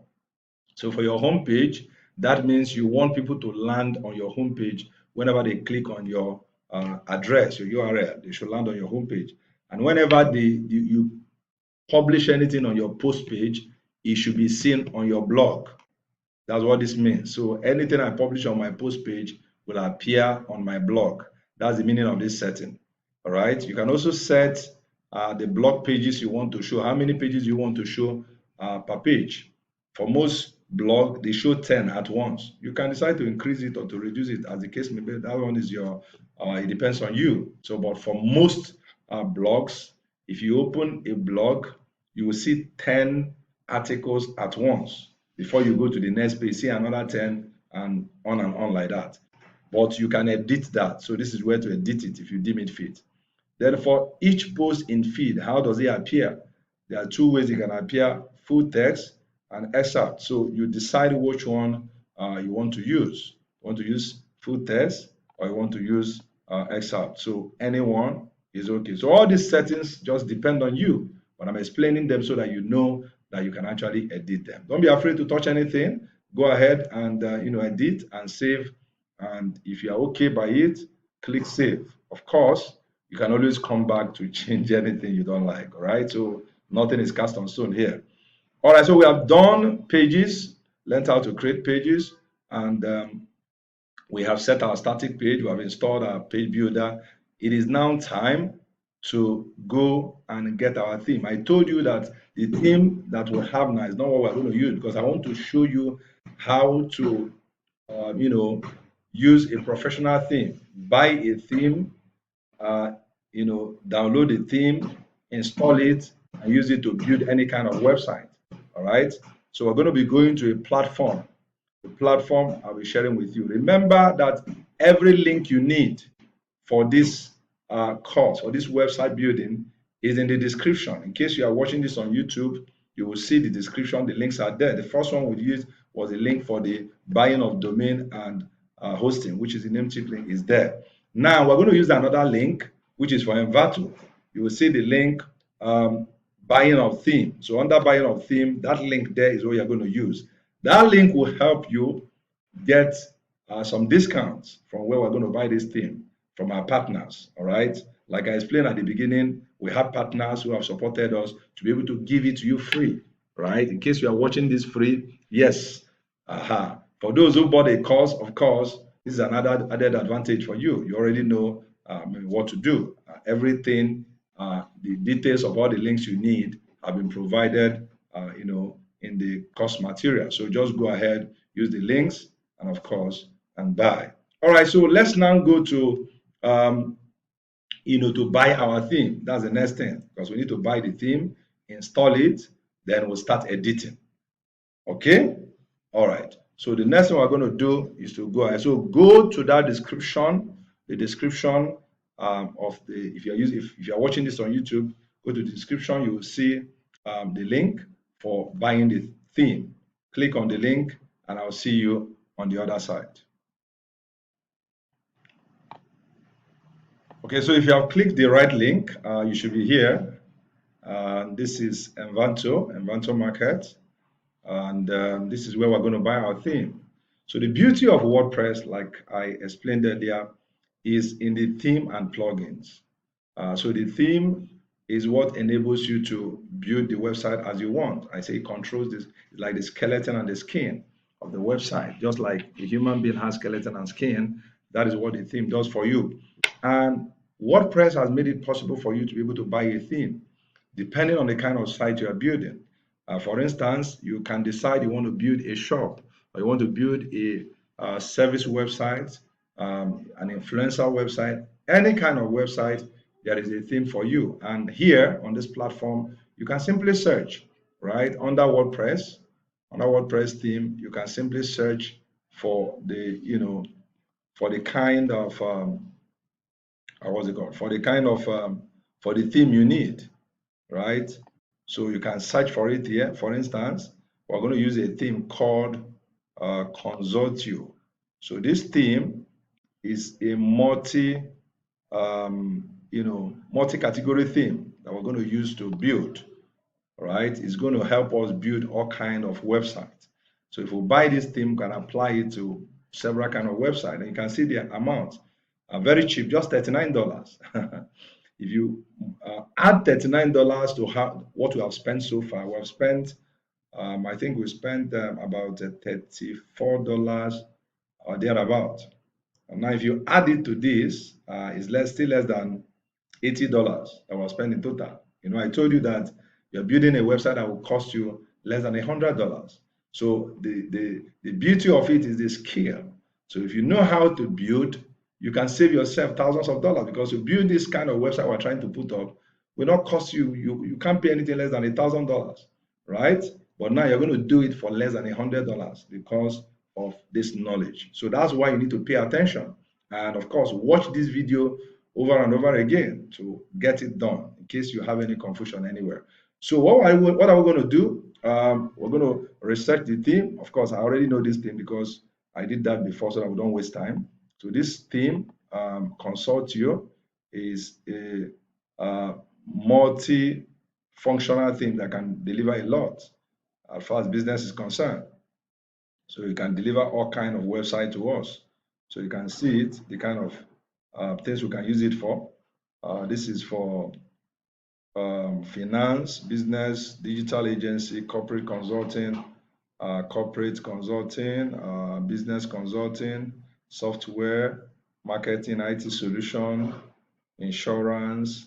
[SPEAKER 1] So for your home page, that means you want people to land on your home page whenever they click on your address, your URL. They should land on your home page. And whenever you publish anything on your post page, it should be seen on your blog. That's what this means. So anything I publish on my post page will appear on my blog. That's the meaning of this setting. All right. You can also set the blog pages you want to show. How many pages you want to show per page? For most blog, they show 10 at once. You can decide to increase it or to reduce it as the case may be. That one is it depends on you. So, but for most blogs, if you open a blog, you will see 10 articles at once. Before you go to the next page, see another 10 and on like that. But you can edit that. So this is where to edit it if you deem it fit. Then for each post in feed, how does it appear? There are two ways it can appear: full text and excerpt. So you decide which one you want to use. You want to use full text or you want to use excerpt. So anyone is okay. So all these settings just depend on you, but I'm explaining them so that you know that you can actually edit them. Don't be afraid to touch anything. Go ahead and edit and save. And if you are okay by it, click save. Of course, you can always come back to change anything you don't like. All right. So nothing is cast on stone here. All right. So we have done pages, learned how to create pages, and we have set our static page. We have installed our page builder. It is now time to go and get our theme. I told you that the theme that we have now is not what we're going to use because I want to show you how to, use a professional theme. Buy a theme, download the theme, install it, and use it to build any kind of website. All right. So we're going to be going to a platform. The platform I'll be sharing with you. Remember that every link you need for this course or this website building is in the description. In case you are watching this on YouTube, you will see the description. The links are there. The first one we used was a link for the buying of domain and hosting, which is the Namecheap link, is there. Now we're going to use another link, which is for Envato. You will see the link buying of theme. So under buying of theme, that link there is what you're going to use. That link will help you get some discounts from where we're going to buy this theme from our partners. All right. Like I explained at the beginning, we have partners who have supported us to be able to give it to you free. Right. In case you are watching this free, yes. For those who bought a course, of course, this is another added advantage for you. You already know what to do. Everything, the details of all the links you need have been provided, in the course material. So just go ahead, use the links, and of course, and buy. All right, so let's now go to, to buy our theme. That's the next thing, because we need to buy the theme, install it, then we'll start editing. Okay? All right. So the next thing we're going to do is to go ahead. So go to that description, the description of the, if you're watching this on YouTube, go to the description, you will see the link for buying the theme. Click on the link and I'll see you on the other side. Okay, so if you have clicked the right link, you should be here. This is Envato Market. And this is where we're going to buy our theme. So the beauty of WordPress, like I explained earlier, is in the theme and plugins. So the theme is what enables you to build the website as you want. I say it controls this, like the skeleton and the skin of the website. Just like a human being has skeleton and skin, that is what the theme does for you. And WordPress has made it possible for you to be able to buy a theme depending on the kind of site you are building. For instance, you can decide you want to build a shop or you want to build a service website, an influencer website, any kind of website, there is a theme for you. And here on this platform, you can simply search, right, under WordPress theme, you can simply search for for the kind of, what's it called, for the theme you need, right? So you can search for it here. For instance, we're going to use a theme called Consortio. So this theme is a multi-category theme that we're going to use to build, right? It's going to help us build all kind of websites. So if we buy this theme, we can apply it to several kind of websites, and you can see the amount. Very cheap, just $39. If you add $39 to what we have spent so far, we have spent, I think we spent about $34 or thereabout. And now, if you add it to this, it's still less than $80 that we're spending total. I told you that you're building a website that will cost you less than $100. So the beauty of it is the skill. So if you know how to build, you can save yourself thousands of dollars, because to build this kind of website we're trying to put up will not cost you can't pay anything less than $1,000, right? But now you're going to do it for less than $100 because of this knowledge. So that's why you need to pay attention. And of course, watch this video over and over again to get it done in case you have any confusion anywhere. So what are we going to do? We're going to research the theme. Of course, I already know this theme because I did that before, so that we don't waste time. So this theme, Consortio, is a multi-functional theme that can deliver a lot as far as business is concerned. So you can deliver all kind of website to us. So you can see it, the kind of things we can use it for. This is for finance, business, digital agency, corporate consulting, business consulting, software, marketing, IT solution, insurance,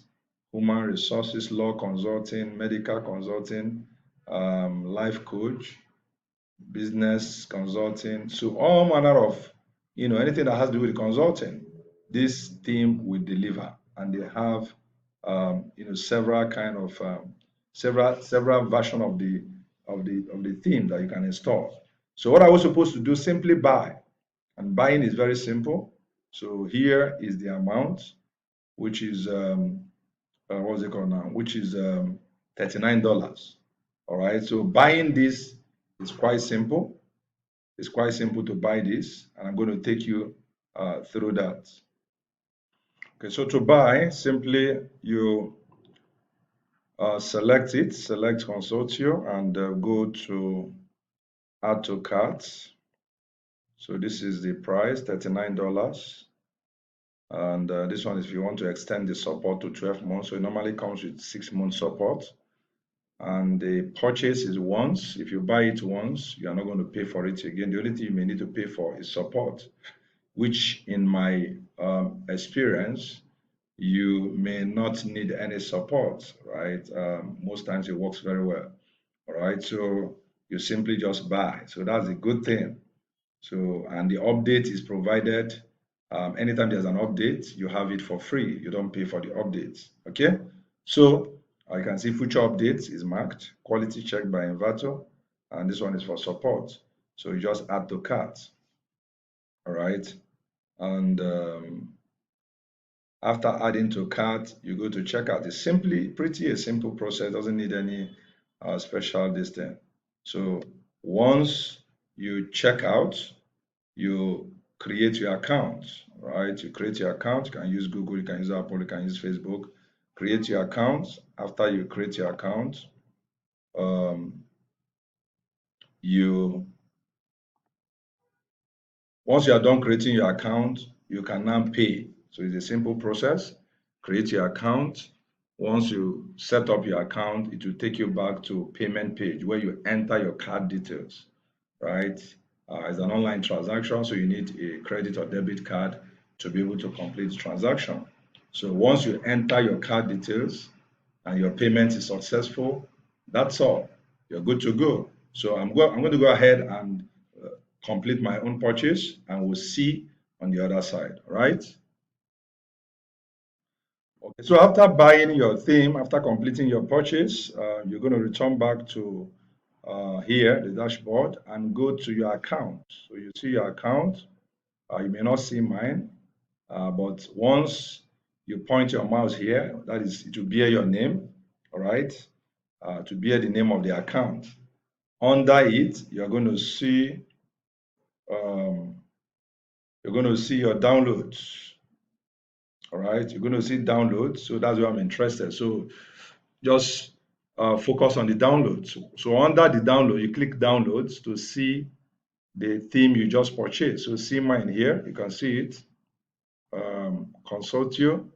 [SPEAKER 1] human resources, law consulting, medical consulting, life coach, business consulting. So all manner of, anything that has to do with consulting, this team will deliver, and they have, several kind of several version of the theme that you can install. So what are we supposed to do? Simply buy, and buying is very simple. So here is the amount, which is what's it called now? Which is $39. All right. So buying this is quite simple. It's quite simple to buy this, and I'm going to take you through that. Okay, so to buy, simply you select Consortio, and go to add to cart. So this is the price, $39. And this one is if you want to extend the support to 12 months. So it normally comes with 6 months support. And the purchase is once. If you buy it once, you are not going to pay for it again. The only thing you may need to pay for is support, which in my experience, you may not need any support, right? Most times it works very well, all right? So you simply just buy. So that's a good thing. So, and the update is provided. Anytime there's an update, you have it for free. You don't pay for the updates, okay? So I can see future updates is marked, quality check by Envato, and this one is for support. So you just add to cart, all right? And after adding to cart, you go to checkout. It's simply pretty a simple process. Doesn't need any special distance. So once you check out, you create your account, right? You create your account. You can use Google, you can use Apple, you can use Facebook. Create your account. After you create your account, once you are done creating your account, you can now pay. So it's a simple process. Create your account. Once you set up your account, it will take you back to payment page where you enter your card details, right? It's an online transaction, so you need a credit or debit card to be able to complete the transaction. So once you enter your card details and your payment is successful, that's all. You're good to go. So I'm going to go ahead and complete my own purchase, and we'll see on the other side, right? Okay, so after buying your theme, after completing your purchase, you're going to return back to here, the dashboard, and go to your account. So you see your account. You may not see mine, but once you point your mouse here, that is, it will bear your name, all right, to bear the name of the account. Under it, you're going to see um, your downloads. All right, you're going to see downloads. So that's where I'm interested. So just focus on the downloads. So under the download, you click downloads to see the theme you just purchased. So see mine here. You can see it. Consultio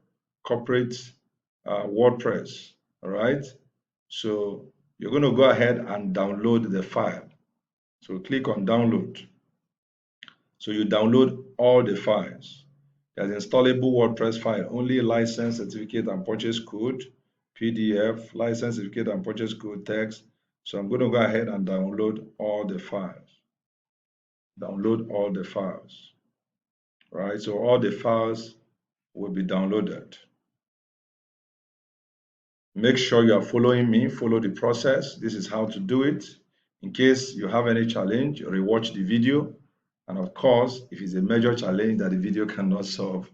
[SPEAKER 1] Corporate WordPress. All right. So you're going to go ahead and download the file. So click on download. So you download all the files. There's installable WordPress file, only license, certificate, and purchase code, PDF, license, certificate, and purchase code text. So I'm going to go ahead and download all the files. Download all the files. Right? So all the files will be downloaded. Make sure you are following me, follow the process. This is how to do it. In case you have any challenge, rewatch the video. And of course, if it's a major challenge that the video cannot solve,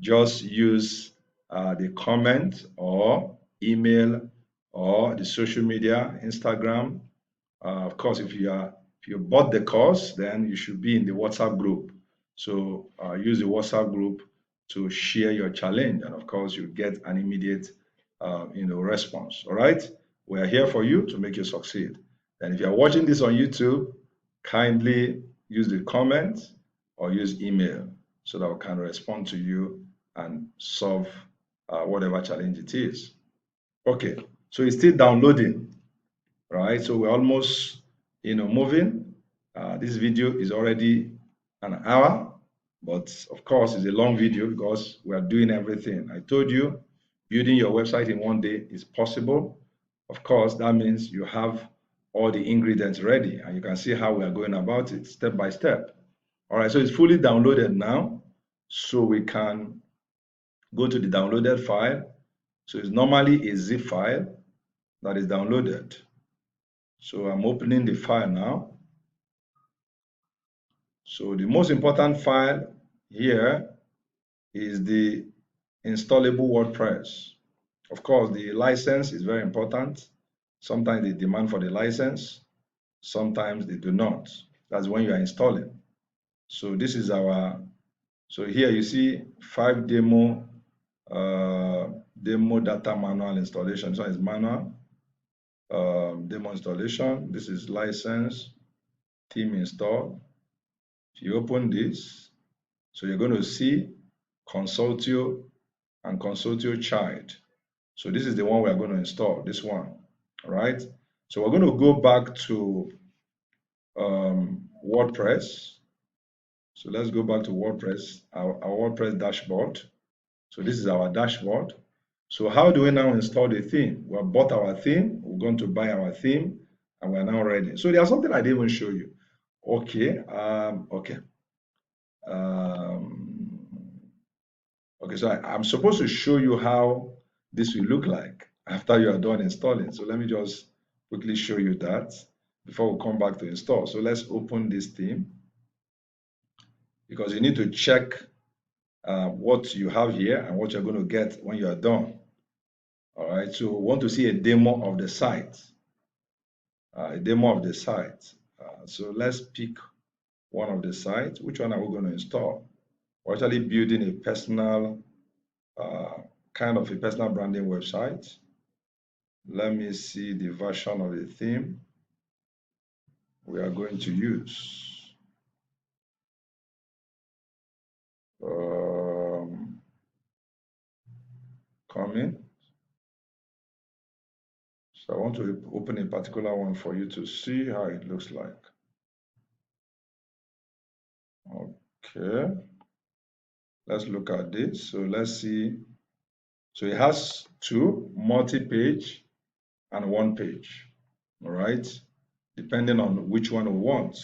[SPEAKER 1] just use the comment or email or the social media, Instagram. Of course, if you bought the course, then you should be in the WhatsApp group. So use the WhatsApp group to share your challenge, and of course, you get an immediate response. All right, we are here for you to make you succeed. And if you are watching this on YouTube, kindly use the comment or use email so that we can respond to you and solve whatever challenge it is. Okay, so it's still downloading, right? So we're almost, moving. This video is already an hour, but of course it's a long video because we are doing everything. I told you, building your website in one day is possible. Of course, that means you have all the ingredients ready, and you can see how we are going about it step by step. All right, so it's fully downloaded now, so we can go to the downloaded file. So it's normally a zip file that is downloaded. So I'm opening the file now. So the most important file here is the installable WordPress. Of course, the license is very important. Sometimes they demand for the license, sometimes they do not. That's when you are installing. So this is so here you see 5 demo data manual installation. This one is manual demo installation. This is license, theme install. If you open this, so you're going to see Consultio and Consultio Child. So this is the one we are going to install, this one, all right? So we're going to go back to WordPress. So let's go back to WordPress, our WordPress dashboard. So this is our dashboard. So how do we now install the theme? We have bought our theme, we're going to buy our theme, and we're now ready. So there's something I didn't even show you. Okay, okay. Okay, so I'm supposed to show you how this will look like after you are done installing. So let me just quickly show you that before we come back to install. So let's open this theme, because you need to check what you have here and what you're going to get when you are done. All right, so we want to see a demo of the site. A demo of the site. So let's pick one of the sites. Which one are we going to install? We're actually building a personal, kind of a personal branding website. Let me see the version of the theme. we are going to use. Coming. So I want to open a particular one for you to see how it looks like. Okay. Let's look at this. So let's see. So it has two, multi-page and one page. All right. Depending on which one we want,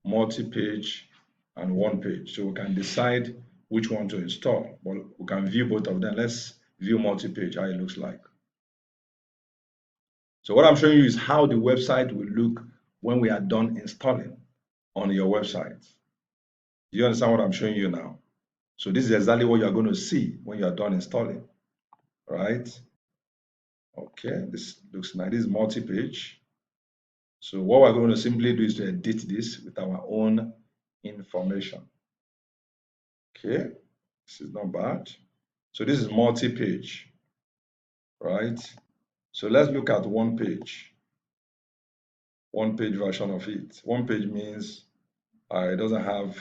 [SPEAKER 1] multi-page and one page. So we can decide which one to install. But we can view both of them. Let's view multi-page, how it looks like. So what I'm showing you is how the website will look when we are done installing on your website. Do you understand what I'm showing you now? So this is exactly what you're going to see when you are done installing, right? Okay, this looks nice. This is multi-page. So what we're going to simply do is to edit this with our own information. Okay, this is not bad. So this is multi-page, right? So let's look at one page version of it. One page means it doesn't have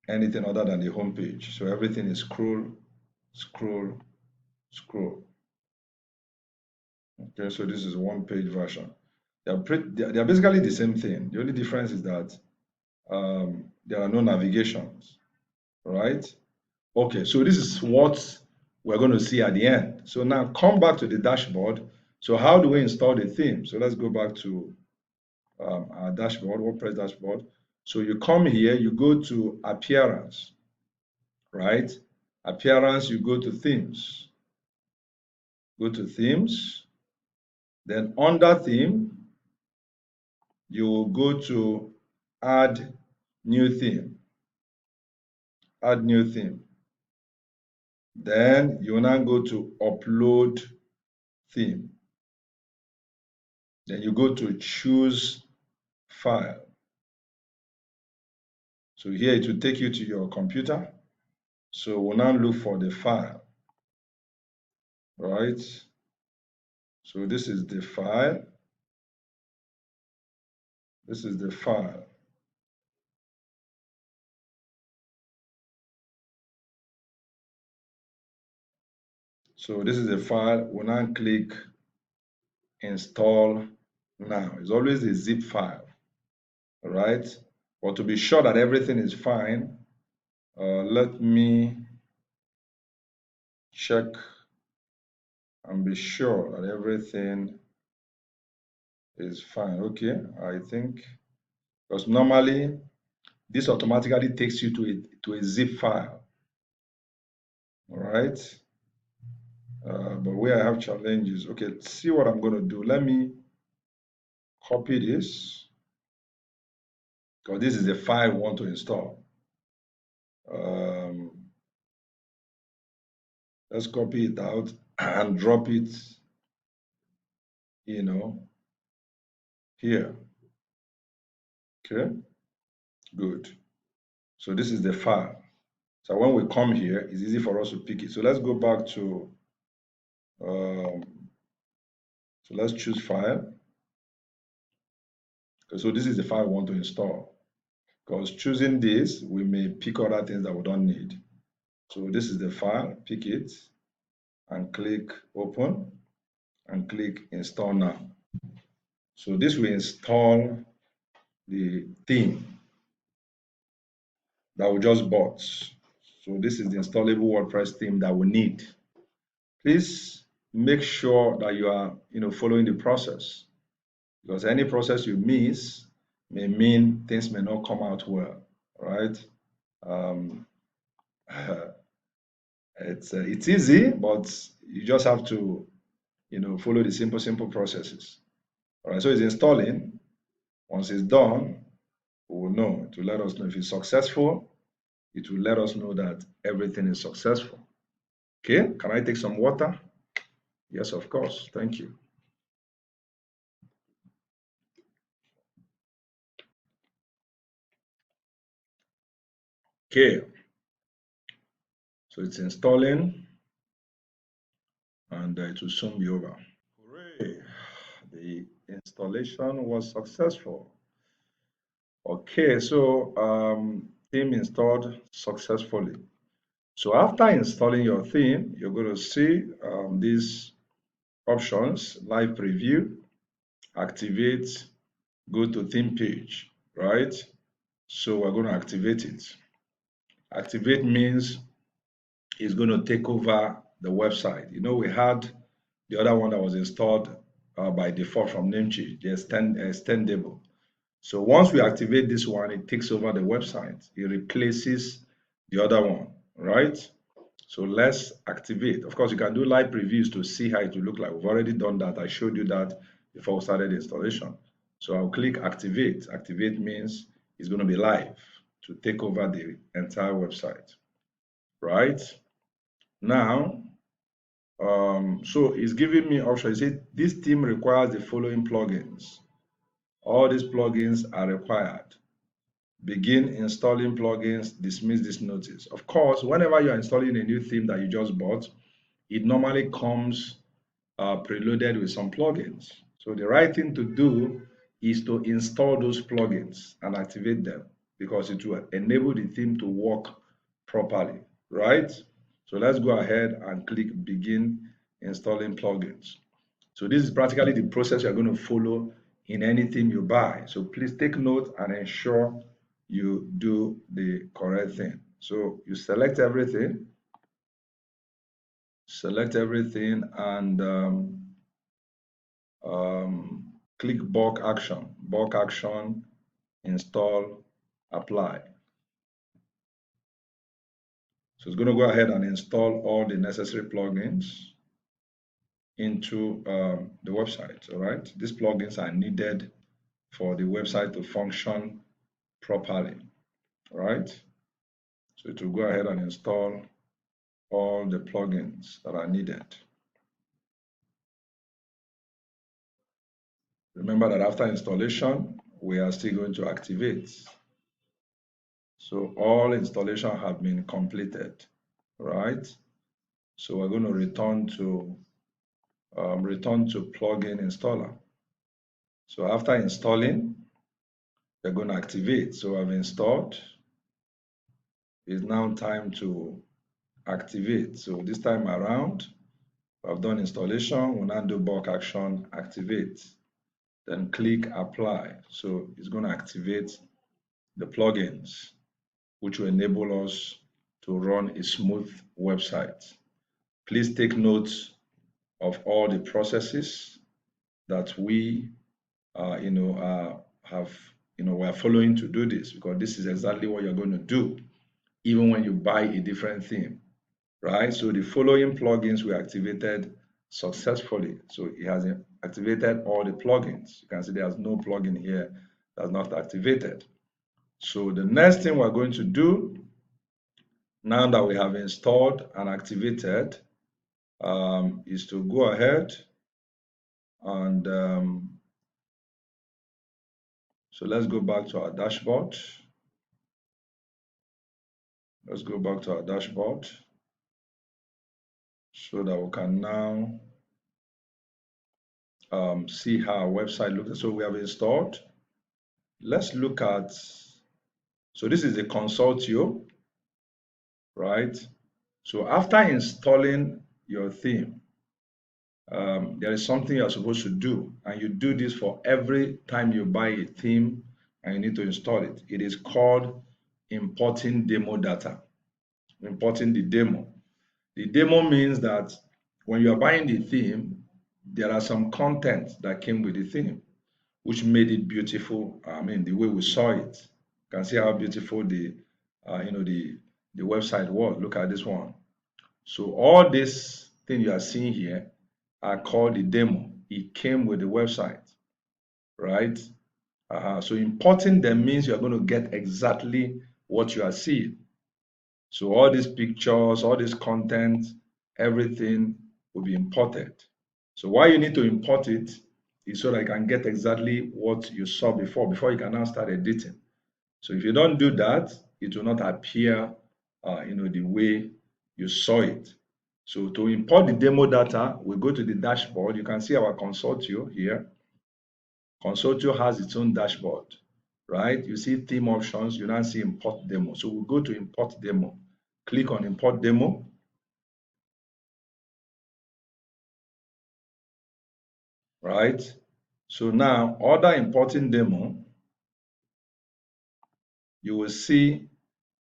[SPEAKER 1] anything other than the home page. So everything is scroll, scroll, scroll. Okay, so this is one page version. They are basically the same thing. The only difference is that there are no navigations, right? Okay, so this is what we're going to see at the end. So now come back to the dashboard. So how do we install the theme? So let's go back to our dashboard, WordPress dashboard. So you come here, you go to appearance, right? Appearance, you go to themes. Go to themes. Then under theme, you will go to add new theme. Add new theme. Then you will now go to upload theme. Then you go to choose file. So here it will take you to your computer. So we'll now look for the file, right? So this is the file. This is the file. So this is the file. We'll now click install now. It's always a zip file, all right? But to be sure that everything is fine, let me check and be sure that everything is fine. Okay, I think, because normally this automatically takes you to a zip file, all right? But where I have challenges, okay, let's see what I'm going to do. Let me copy this, because this is the file we want to install. Let's copy it out and drop it, here. Okay, good. So this is the file. So when we come here, it's easy for us to pick it. So let's go back to, so let's choose file. Okay, so this is the file we want to install. Because choosing this, we may pick other things that we don't need. So this is the file, pick it, and click open, and click install now. So this will install the theme that we just bought. So this is the installable WordPress theme that we need. Please make sure that you are following the process, because any process you miss may mean things may not come out well, right? It's easy, but you just have to follow the simple processes. All right, so it's installing. Once it's done, we will know. It will let us know if it's successful. It will let us know that everything is successful. Okay, can I take some water? Yes, of course. Thank you. Okay, so it's installing, and it will soon be over. Hooray! The installation was successful. Okay, so theme installed successfully. So after installing your theme, you're going to see these options: live preview, activate, go to theme page, right? So we're going to activate it. Activate means it's going to take over the website. You know, we had the other one that was installed by default from Namecheap, the extendable. So once we activate this one, it takes over the website. It replaces the other one, right? So let's activate. Of course, you can do live previews to see how it will look like. We've already done that. I showed you that before we started the installation. So I'll click activate. Activate means it's going to be live to take over the entire website, right? Now, so it's giving me option. It says this theme requires the following plugins. All these plugins are required. Begin installing plugins, dismiss this notice. Of course, whenever you're installing a new theme that you just bought, it normally comes preloaded with some plugins. So the right thing to do is to install those plugins and activate them because it will enable the theme to work properly, right? So let's go ahead and click begin installing plugins. So this is practically the process you're going to follow in anything you buy. So please take note and ensure you do the correct thing. So you select everything and click bulk action, install, apply. So it's going to go ahead and install all the necessary plugins into the website. All right, these plugins are needed for the website to function properly. All right, so it will go ahead and install all the plugins that are needed. Remember that after installation, we are still going to activate. So all installation have been completed, right? So we're going to return to plugin installer. So after installing, we're going to activate. So I've installed. It's now time to activate. So this time around, I've done installation. We'll now do bulk action, activate. Then click apply. So it's going to activate the plugins, which will enable us to run a smooth website. Please take note of all the processes that we, we're following to do this, because this is exactly what you're going to do, even when you buy a different theme, right? So the following plugins were activated successfully. So it has activated all the plugins. You can see there's no plugin here that's not activated. So the next thing we're going to do, now that we have installed and activated, is to go ahead and so let's go back to our dashboard. Let's go back to our dashboard so that we can now see how our website looks. So we have installed. Let's look at, so this is the Consultio, right? So after installing your theme, there is something you're supposed to do, and you do this for every time you buy a theme and you need to install it. It is called importing demo data, importing the demo. The demo means that when you are buying the theme, there are some content that came with the theme, which made it beautiful. I mean, the way we saw it, you can see how beautiful the website was. Look at this one. So all this thing you are seeing here are called the demo. It came with the website, right? So importing them means you're going to get exactly what you are seeing. So all these pictures, all this content, everything will be imported. So why you need to import it is so that you can get exactly what you saw before you can now start editing. So if you don't do that, it will not appear, the way you saw it. So to import the demo data, we go to the dashboard. You can see our Consultio here. Consultio has its own dashboard. right? You see theme options, you now see import demo. So we'll go to import demo. Click on import demo. Right? So now, other importing demo, you will see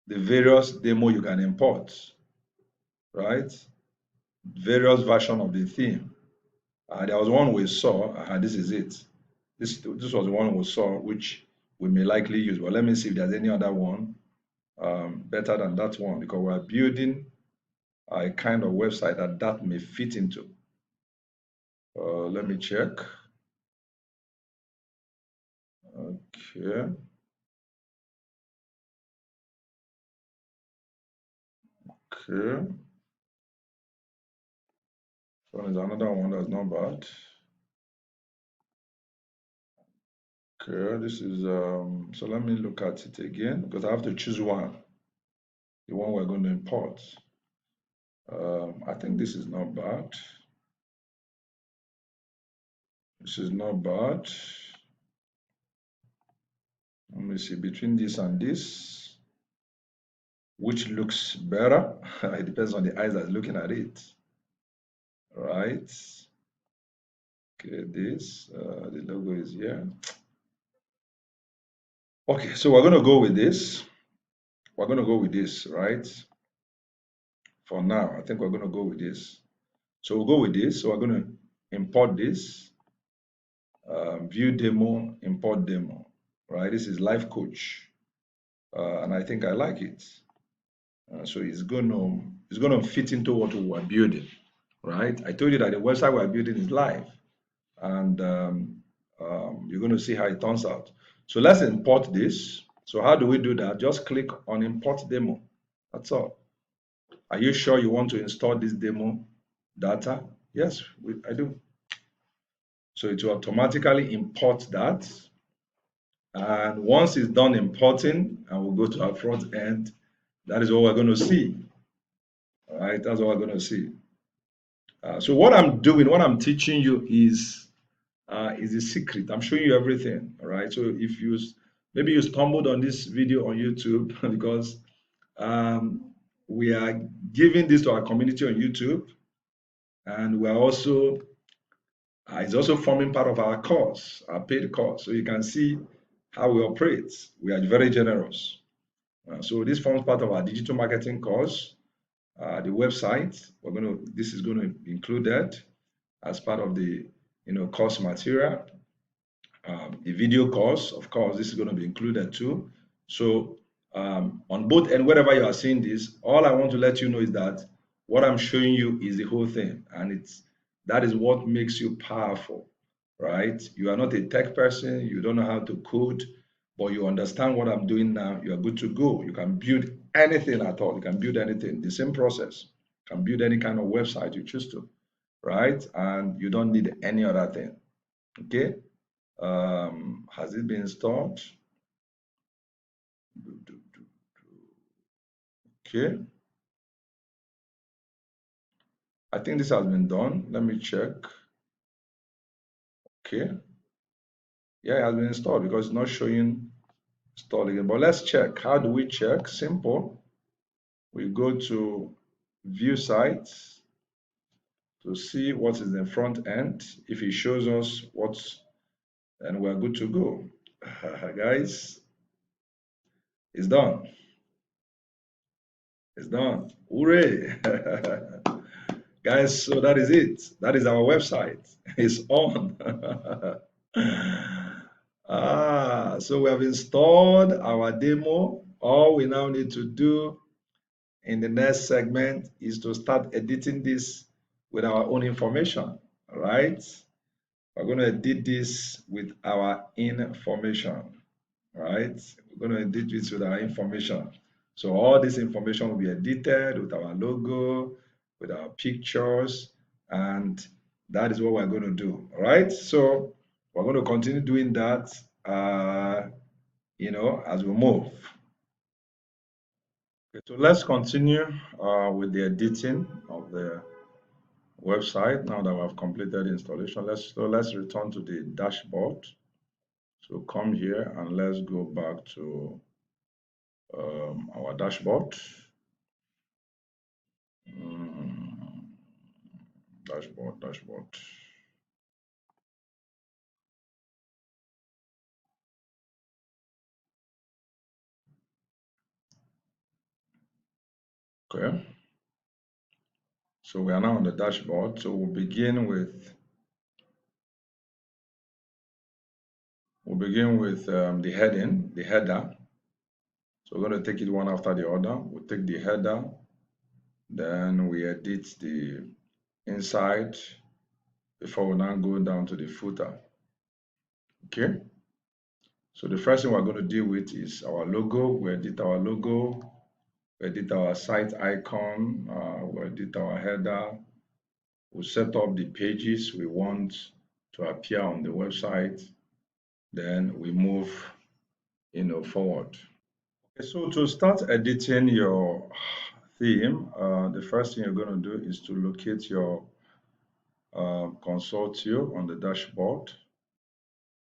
[SPEAKER 1] the various demo you can import, right? Various version of the theme. There was one we saw, this is it. This was the one we saw, which we may likely use. But let me see if there's any other one better than that one, because we're building a kind of website that may fit into. Let me check. Okay. Okay. So there's another one that's not bad. Okay, this is so let me look at it again because I have to choose one, the one we're going to import. I think this is not bad. This is not bad. Let me see between this and this, which looks better. It depends on the eyes that's looking at it. Right. Okay, this the logo is here. Okay, so we're going to go with this. We're going to go with this, right? For now, I think we're going to go with this. So we'll go with this. So we're going to import this. View demo, import demo, right? This is Life Coach, and I think I like it. So it's going to fit into what we are building, right? I told you that the website we're building is live, and you're going to see how it turns out. So let's import this. So how do we do that? Just click on import demo. That's all. Are you sure you want to install this demo data? Yes, I do. So it will automatically import that. And once it's done importing, and we'll go to our front end, that is what we're going to see. All right, that's what we're going to see. So what I'm doing, what I'm teaching you is a secret. I'm showing you everything. All right. So if you maybe you stumbled on this video on YouTube because we are giving this to our community on YouTube, and we're also it's also forming part of our course, our paid course. So you can see how we operate. We are very generous. So this forms part of our digital marketing course. The website, this is going to be included as part of the course material. The video course, of course, this is going to be included too. So on both and wherever you are seeing this, all I want to let you know is that what I'm showing you is the whole thing, and that is what makes you powerful, right? You are not a tech person, you don't know how to code, but you understand what I'm doing now, you are good to go. You can build anything at all. You can build anything. The same process. You can build any kind of website you choose to, right? And you don't need any other thing. Okay. Has it been installed? Okay. I think this has been done. Let me check. Okay. Yeah, it has been installed because it's not showing installing. But let's check. How do we check? Simple. We go to view sites to see what is in the front end. If it shows us then we're good to go. Guys, it's done. It's done. Hooray! Guys, so that is it. That is our website. It's on. So we have installed our demo. All we now need to do in the next segment is to start editing this with our own information. All right. We're going to edit this with our information. All right. We're going to edit this with our information. So all this information will be edited with our logo, with our pictures, and that is what we're going to do. All right. So we're going to continue doing that, as we move. Okay, so let's continue with the editing of the website now that we have completed the installation. Let's return to the dashboard. So come here and let's go back to our dashboard. Mm, dashboard. Okay. So we are now on the dashboard. So we'll begin with the heading, the header. So we're going to take it one after the other. We'll take the header, then we edit the inside before we now go down to the footer. Okay. So the first thing we're going to deal with is our logo. We edit our logo, we edit our site icon, we edit our header. We'll set up the pages we want to appear on the website. Then we move, forward. Okay, so to start editing your theme, the first thing you're going to do is to locate your consortio on the dashboard.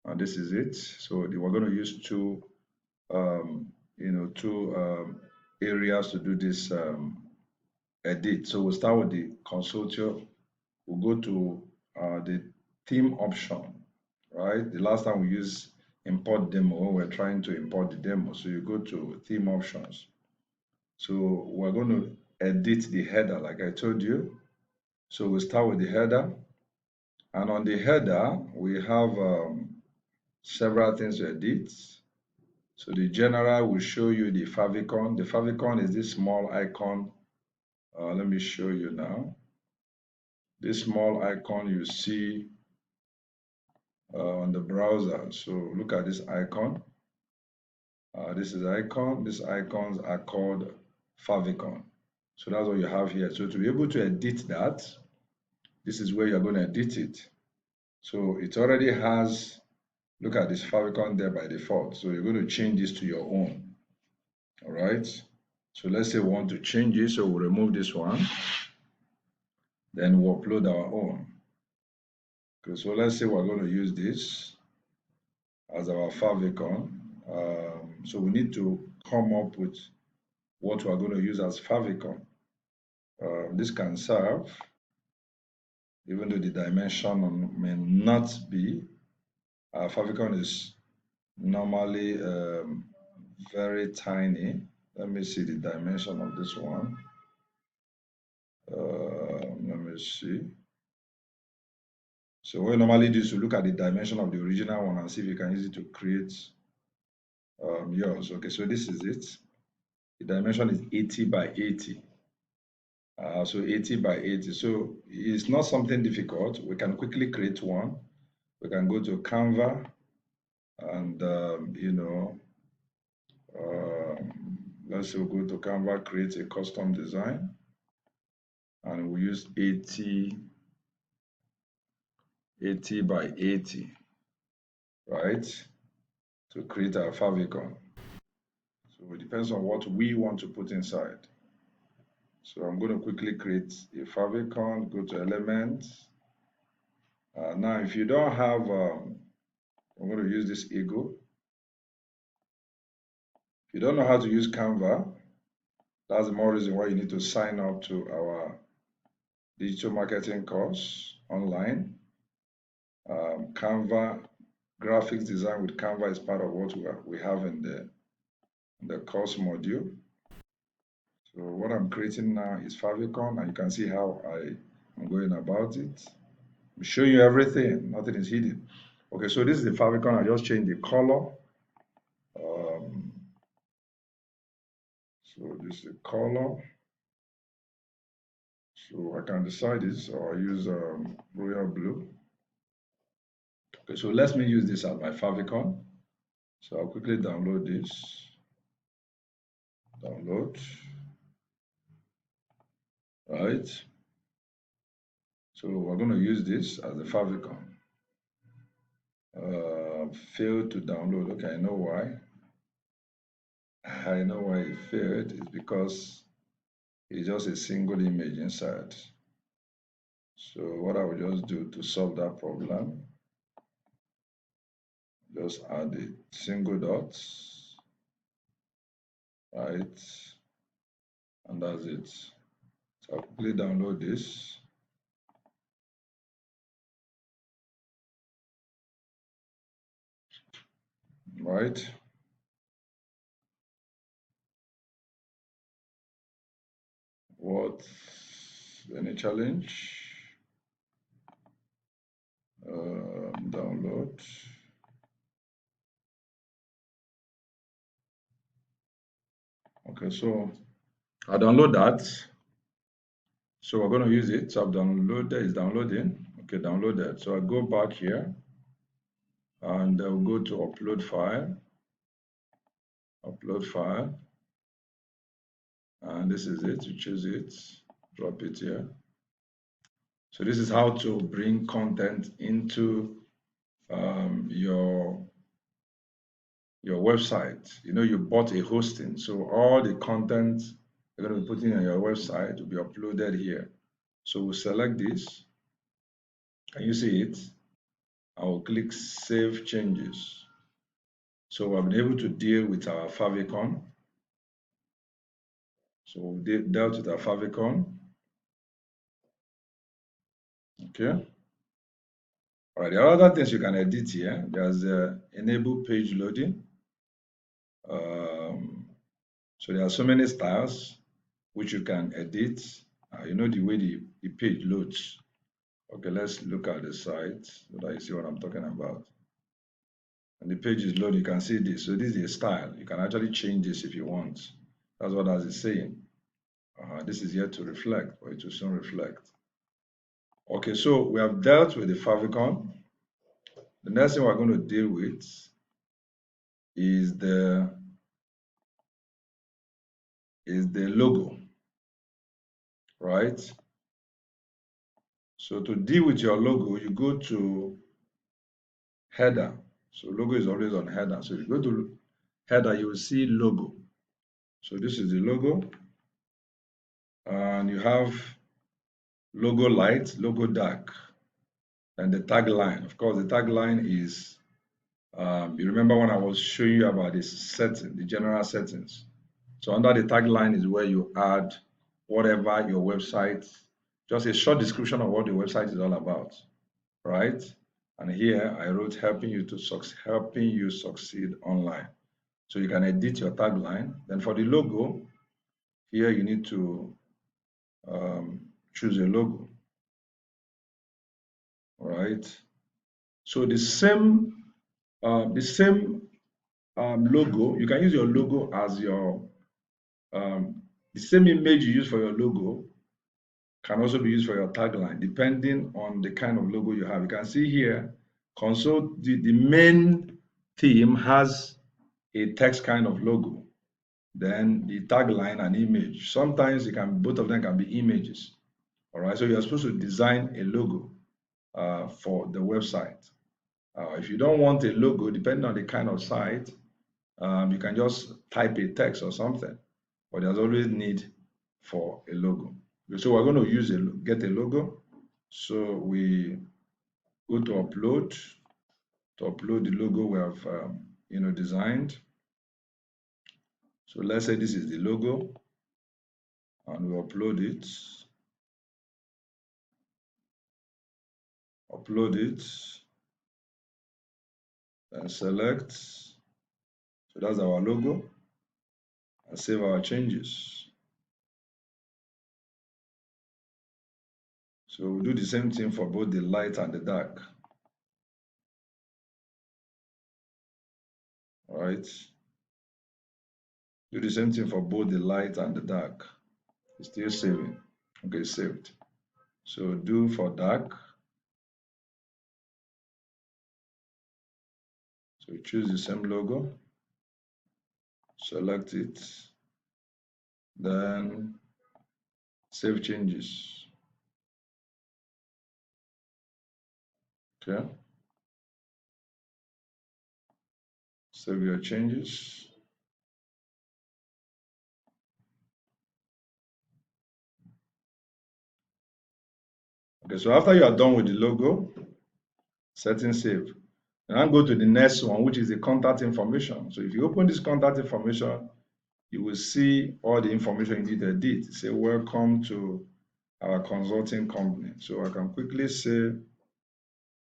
[SPEAKER 1] And this is it. So we're going to use two areas to do this edit. So we'll start with the consortio. We'll go to the theme option, right? The last time we used import demo, we're trying to import the demo. So you go to theme options. So we're going to edit the header like I told you. So we'll start with the header. And on the header, we have several things to edit. So the general will show you the favicon. The favicon is this small icon. Let me show you now. This small icon you see on the browser. So look at this icon. This is icon. These icons are called favicon. So that's what you have here. So to be able to edit that, this is where you're going to edit it. So it already has, look at this favicon there by default. So you're going to change this to your own. All right. So let's say we want to change it. So we'll remove this one. Then we'll upload our own. Okay, so let's say we're going to use this as our favicon. So we need to come up with what we're going to use as favicon. This can serve, even though the dimension may not be. Favicon is normally very tiny. Let me see the dimension of this one. Let me see. So what we normally do is to look at the dimension of the original one and see if you can use it to create yours. Okay, so this is it. The dimension is 80 by 80. So 80 by 80. So it's not something difficult. We can quickly create one. We can go to Canva and, let's say we'll go to Canva, create a custom design. And we use 80 by 80, right, to create our favicon. So it depends on what we want to put inside. So I'm going to quickly create a favicon, go to elements. Now, if you don't have, I'm going to use this ego. If you don't know how to use Canva, that's the more reason why you need to sign up to our digital marketing course online. Canva, graphics design with Canva is part of what we have in the course module. So what I'm creating now is favicon, and you can see how I'm going about it. I'm showing you everything, nothing is hidden. Okay, so this is the favicon. I just changed the color. So this is the color. So I can decide this, or I use royal blue. Okay, so let me use this as my favicon. So I'll quickly download this. Download. Right. So we're going to use this as the favicon. Failed to download. Okay, I know why. I know why it failed. It's because it's just a single image inside. So what I will just do to solve that problem, just add a single dot, right? And that's it. So I'll quickly download this. Right. What? Any challenge? Download. Okay, so I download that. So we're going to use it. So I've downloaded, it's downloading. Okay, downloaded. So I go back here and I'll go to upload file, and this is it. You choose it, drop it here. So this is how to bring content into your website. You know, you bought a hosting, so all the content you're going to be putting on your website will be uploaded here. So we'll select this. Can you see it? I will click Save Changes. So I've been able to deal with our favicon. So we've dealt with our favicon. Okay. All right. There are other things you can edit here. There's enable page loading. So there are so many styles which you can edit. You know the way the page loads. Okay, let's look at the site so that you see what I'm talking about. And the page is loaded, you can see this. So this is a style. You can actually change this if you want. That's what that is saying. This is yet to reflect, but it will soon reflect. Okay, so we have dealt with the favicon. The next thing we're going to deal with is the logo, right? So to deal with your logo, you go to header. So logo is always on header. So if you go to header, you will see logo. So this is the logo. And you have logo light, logo dark, and the tagline. Of course, the tagline is, you remember when I was showing you about this setting, the general settings. So under the tagline is where you add whatever your website, just a short description of what the website is all about, right? And here I wrote helping you succeed online. So you can edit your tagline. Then for the logo, here you need to choose a logo, right? So the same logo, you can use your logo as your the same image you use for your logo can also be used for your tagline, depending on the kind of logo you have. You can see here, console, the main theme has a text kind of logo. Then the tagline and image. Sometimes both of them can be images. All right, so you're supposed to design a logo for the website. If you don't want a logo, depending on the kind of site, you can just type a text or something, but there's always need for a logo. So we're going to get a logo. So we go to upload the logo we have designed. So let's say this is the logo, and we upload it. And select. So that's our logo, and save our changes. So we'll do the same thing for both the light and the dark. All right. Do the same thing for both the light and the dark. It's still saving. Okay, saved. So do for dark. So choose the same logo, select it, then save changes. Okay. Save your changes. Okay, so after you are done with the logo, setting save. And go to the next one, which is the contact information. So if you open this contact information, you will see all the information you need to edit. Say, welcome to our consulting company. So I can quickly say,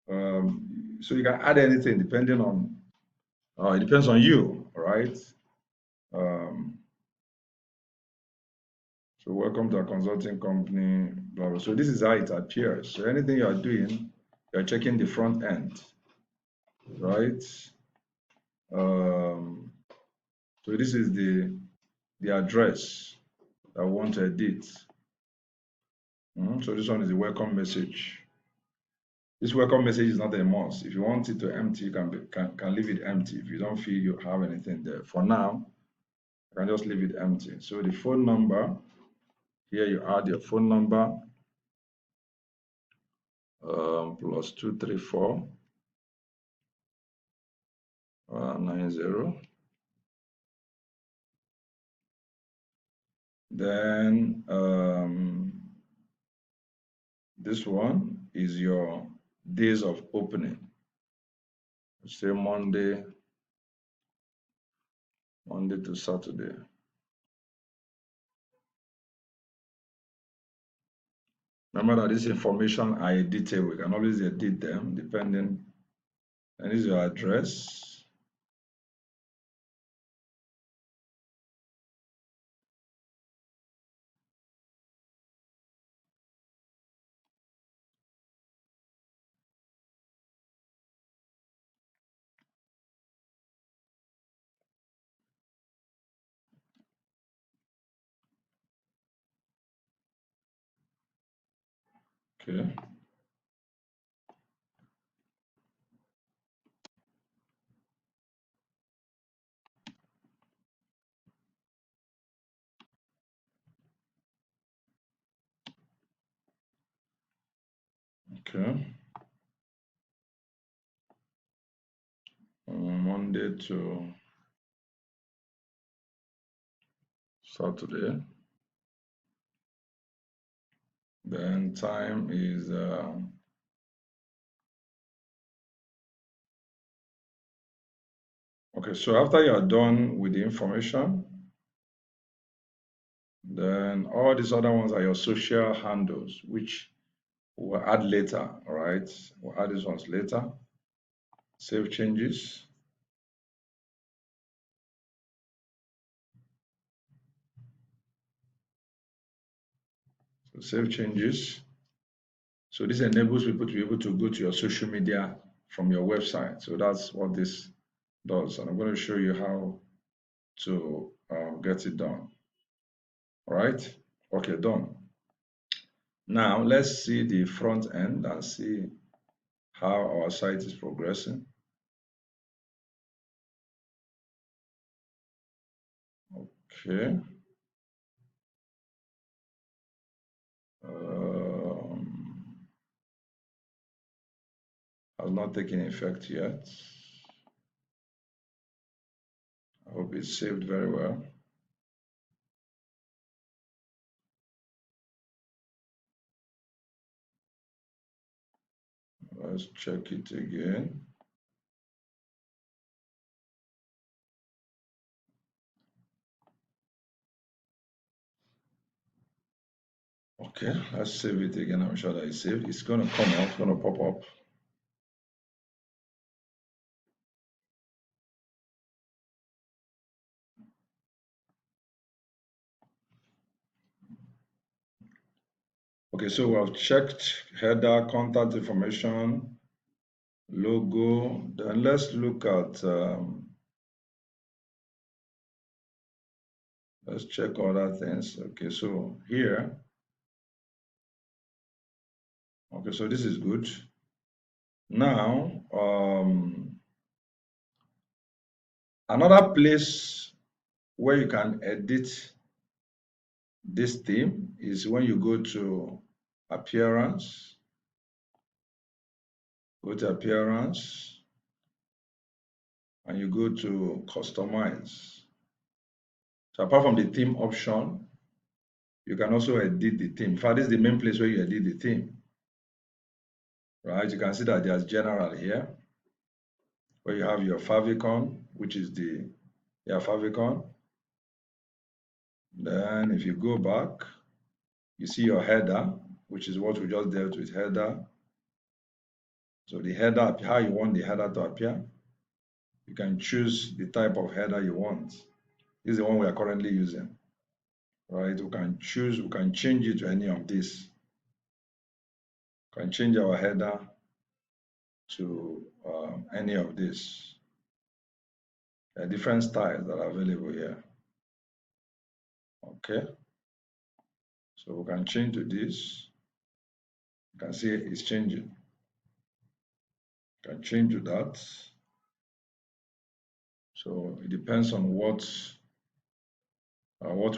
[SPEAKER 1] so you can add anything depending on, it depends on you, right? So welcome to our consulting company, blah, blah. So this is how it appears. So anything you are doing, you're checking the front end, right? So this is the address that I want to edit. So this one is the welcome message. This welcome message is not a must. If you want it to empty, you can leave it empty. If you don't feel you have anything there. For now, you can just leave it empty. So the phone number, here you add your phone number, plus 234 90. Then this one is your days of opening. Say Monday to Saturday. Remember that this information are editable. We can always edit them depending. And this is your address. Okay. Okay. Monday to Saturday. Then time is okay. So after you are done with the information, then all these other ones are your social handles, which we'll add later. All right, we'll add these ones later. Save changes. So save changes. So this enables people to be able to go to your social media from your website. So that's what this does. And I'm going to show you how to get it done. All right. Okay, done. Now let's see the front end and see how our site is progressing. Okay. Has not taken effect yet. I hope it's saved very well. Let's check it again. Okay, let's save it again. I'm sure that it's saved. It's going to come out, it's going to pop up. Okay, so we have checked header, contact information, logo. Then let's look at, let's check other things. Okay, so here, okay, so this is good. Now, another place where you can edit this theme is when you go to appearance, and you go to customize. So apart from the theme option, you can also edit the theme. In fact, this is the main place where you edit the theme, right? You can see that there's general here. where you have your favicon, which is the favicon. Then if you go back, you see your header, which is what we just dealt with, header. So the header, how you want the header to appear. You can choose the type of header you want. This is the one we are currently using, right? We can choose, we can change it to any of this. We can change our header to any of this. There are different styles that are available here. Okay. So we can change to this. You can see it's changing. You can change to that. So it depends on what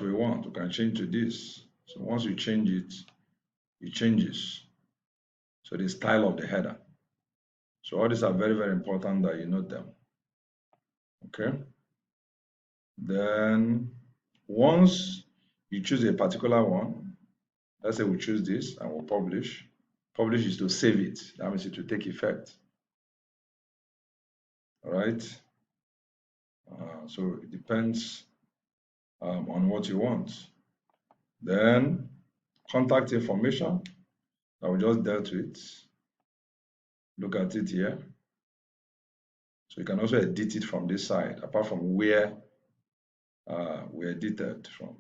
[SPEAKER 1] we want. We can change to this. So once you change it, it changes. So the style of the header. So all these are very, very important that you note them. Okay. Then once you choose a particular one, let's say we choose this and we'll publish. Publish is to save it. That means it will take effect. All right. So it depends on what you want. Then contact information that we just dealt with. Look at it here. So you can also edit it from this side, apart from where we edited from.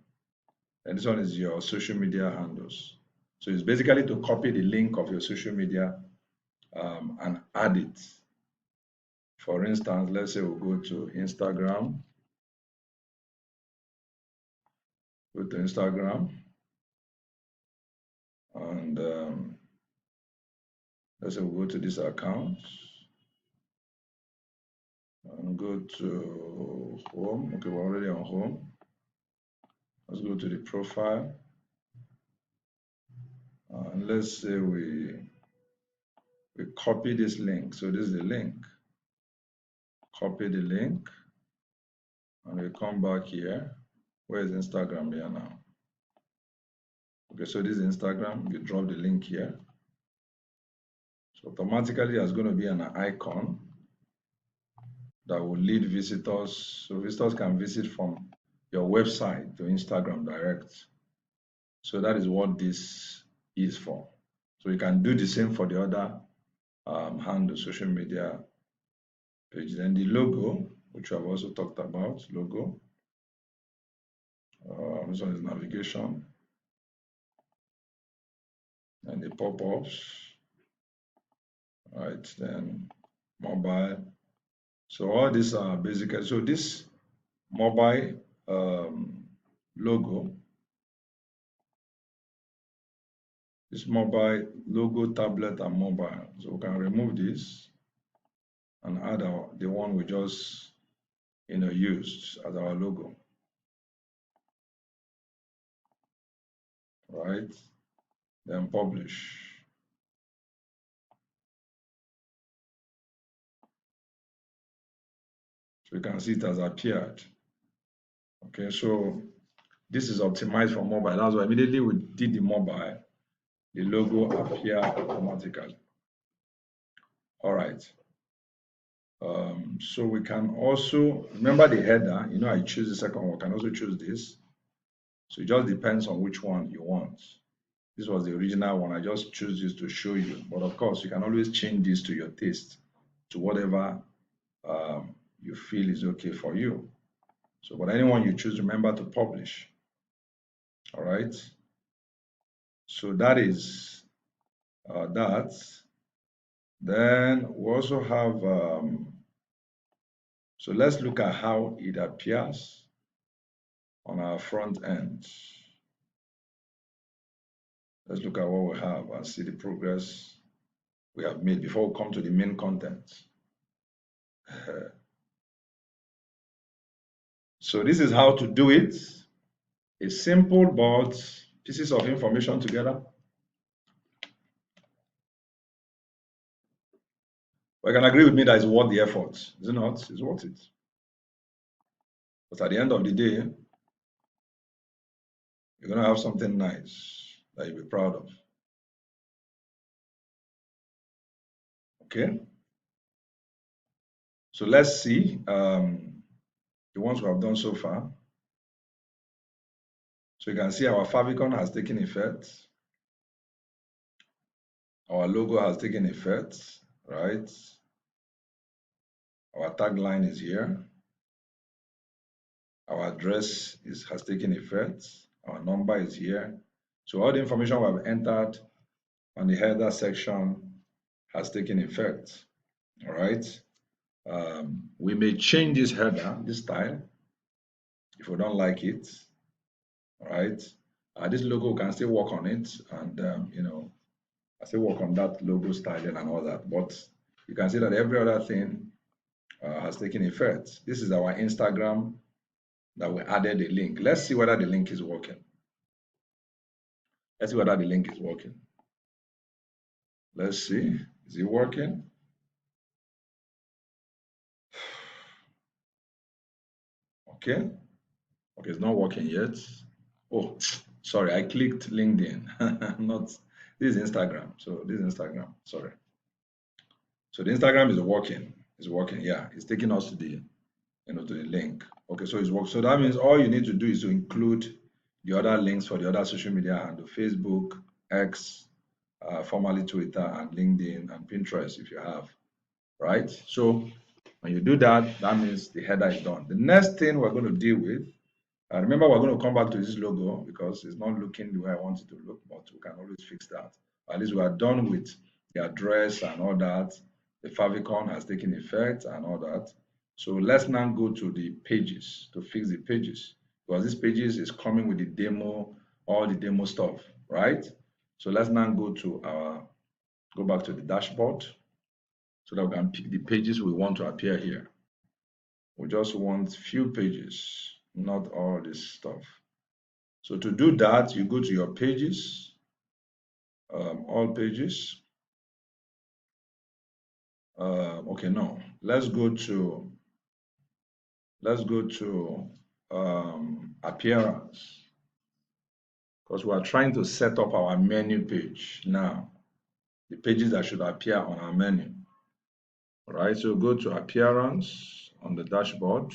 [SPEAKER 1] And this one is your social media handles. So it's basically to copy the link of your social media and add it. For instance, let's say we'll go to Instagram. Go to Instagram. And let's say we'll go to this account. And go to home. Okay, we're already on home. Let's go to the profile. And let's say we copy this link. So this is the link. Copy the link. And we come back here. Where is Instagram here now? Okay, so this is Instagram. You drop the link here. So automatically there's going to be an icon that will lead visitors. So visitors can visit from your website to Instagram direct. So that is what this is for. So you can do the same for the other handle social media page. Then the logo, which I've also talked about, logo. This one is navigation. And the pop-ups. Right, then mobile. So all these are basically, so this mobile logo, this mobile logo, tablet and mobile. So we can remove this and add the one we just used as our logo. Right, then publish. So you can see it has appeared. Okay, so this is optimized for mobile. That's why immediately we did the mobile, the logo appeared automatically. All right. So we can also remember the header. I choose the second one. I can also choose this. So it just depends on which one you want. This was the original one. I just choose this to show you. But of course, you can always change this to your taste, to whatever you feel is okay for you. So, but anyone you choose, remember to publish. All right. So that is that. Then we also have, so let's look at how it appears on our front end. Let's look at what we have and see the progress we have made before we come to the main content. So this is how to do it. A simple but pieces of information together. But you can agree with me that it's worth the effort, is it not? It's worth it. But at the end of the day, you're going to have something nice that you'll be proud of. Okay? So let's see the ones we have done so far. So you can see our favicon has taken effect. Our logo has taken effect, right? Our tagline is here. Our address has taken effect. Our number is here. So all the information we have entered on the header section has taken effect. All right. We may change this header, this style, if we don't like it. All right. This logo can still work on it, and I still work on that logo styling and all that. But you can see that every other thing has taken effect. This is our Instagram that we added a link. Let's see whether the link is working. Let's see whether the link is working. Let's see. Is it working? Okay. Okay, it's not working yet. Oh, sorry, I clicked LinkedIn. Not this is Instagram. So this is Instagram. Sorry. So the Instagram is working. It's working. Yeah, it's taking us to the to the link. Okay, so it's working. So that means all you need to do is to include the other links for the other social media handle: Facebook, X, formerly Twitter, and LinkedIn and Pinterest if you have. Right. So when you do that, that means the header is done. The next thing we're going to deal with. Remember, we're going to come back to this logo because it's not looking the way I want it to look, but we can always fix that. At least we are done with the address and all that. The favicon has taken effect and all that. So let's now go to the pages to fix the pages, because these pages is coming with the demo, all the demo stuff, right? So let's now go back to the dashboard so that we can pick the pages we want to appear here. We just want few pages, not all this stuff. So to do that, you go to your pages, all pages. Okay, no, let's go to appearance, because we are trying to set up our menu page now, the pages that should appear on our menu. All right, so go to appearance on the dashboard,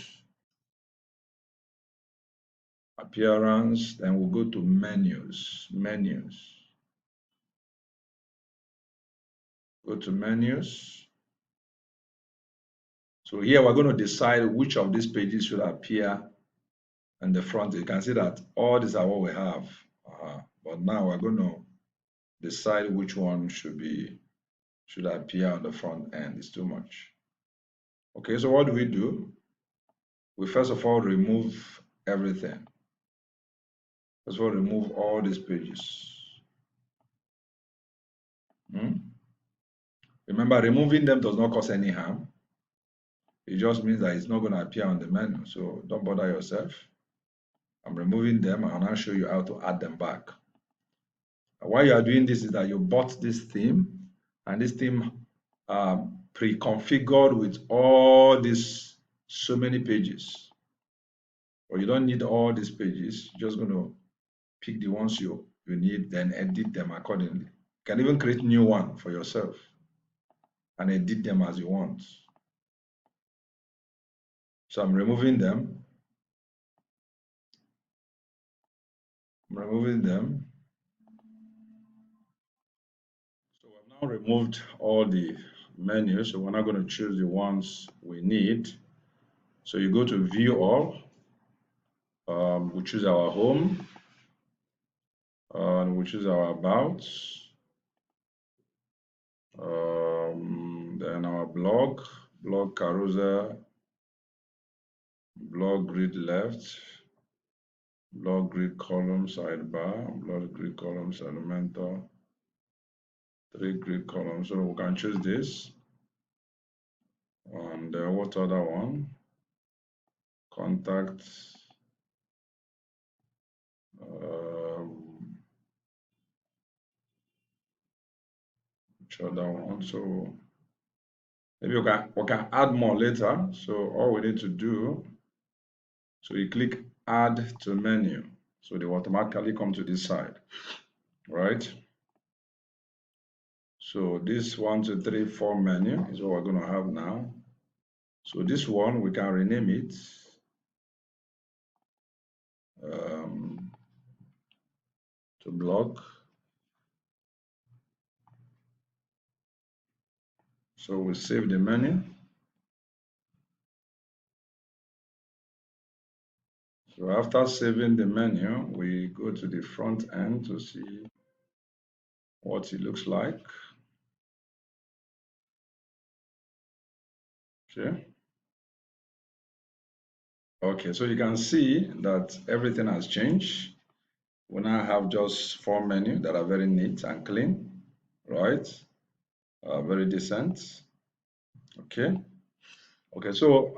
[SPEAKER 1] appearance, then we'll go to menus, go to menus. So here we're going to decide which of these pages should appear in the front. You can see that all these are what we have. But now we're going to decide which one should appear on the front end. It's too much. Okay, so what do? We first of all remove everything. First of all, remove all these pages. Remember, removing them does not cause any harm. It just means that it's not going to appear on the menu. So don't bother yourself. I'm removing them, and I'll show you how to add them back. Why you are doing this is that you bought this theme, and this theme pre-configured with all these so many pages. But you don't need all these pages. You're just going to pick the ones you need, then edit them accordingly. You can even create new one for yourself and edit them as you want. So I'm removing them. So we've now removed all the menus. So we're now going to choose the ones we need. So you go to view all. We choose our home. And we choose our about. Then our blog carousel, blog grid left, blog grid column sidebar, blog grid columns Elementor, 3 grid columns. So we can choose this. And what other one? Contact. Which other one? So maybe we can add more later. So all we need to do, so you click add to menu. So they automatically come to this side, right? So this 1, 2, 3, 4 menu is what we're going to have now. So this one, we can rename it um, to blog. So we save the menu. So after saving the menu, we go to the front end to see what it looks like. Okay. Okay, so you can see that everything has changed. We now have just 4 menus that are very neat and clean, right? Very decent. Okay. Okay, so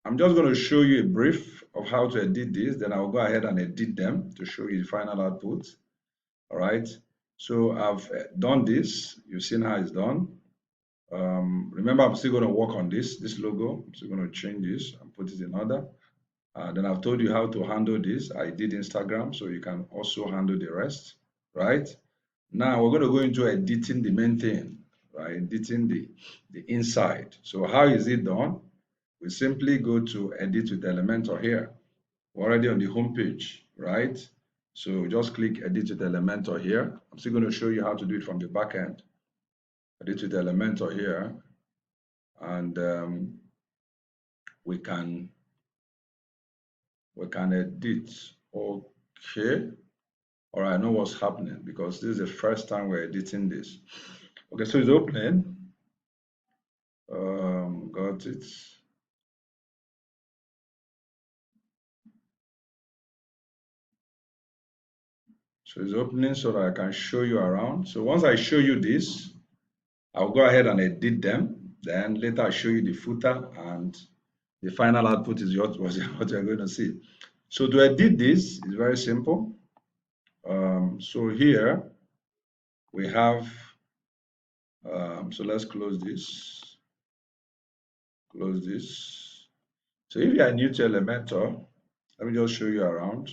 [SPEAKER 1] I'm just going to show you a brief of how to edit this. Then I'll go ahead and edit them to show you the final output. All right. So I've done this. You've seen how it's done. Remember, I'm still going to work on this logo. I'm still going to change this and put it in order. Then I've told you how to handle this. I did Instagram, so you can also handle the rest, right? Now we're going to go into editing the main thing, right? Editing the inside. So how is it done? We simply go to edit with Elementor here. We're already on the home page, right? So just click edit with Elementor here. I'm still going to show you how to do it from the back end. Edit with Elementor here, and we can edit. Okay. All right, I know what's happening because this is the first time we're editing this. Okay, so it's opening. Got it. So it's opening so that I can show you around. So once I show you this, I'll go ahead and edit them. Then later I'll show you the footer, and the final output is what you're going to see. So to edit this is very simple. So here we have, so let's close this. Close this. So if you are new to Elementor, let me just show you around.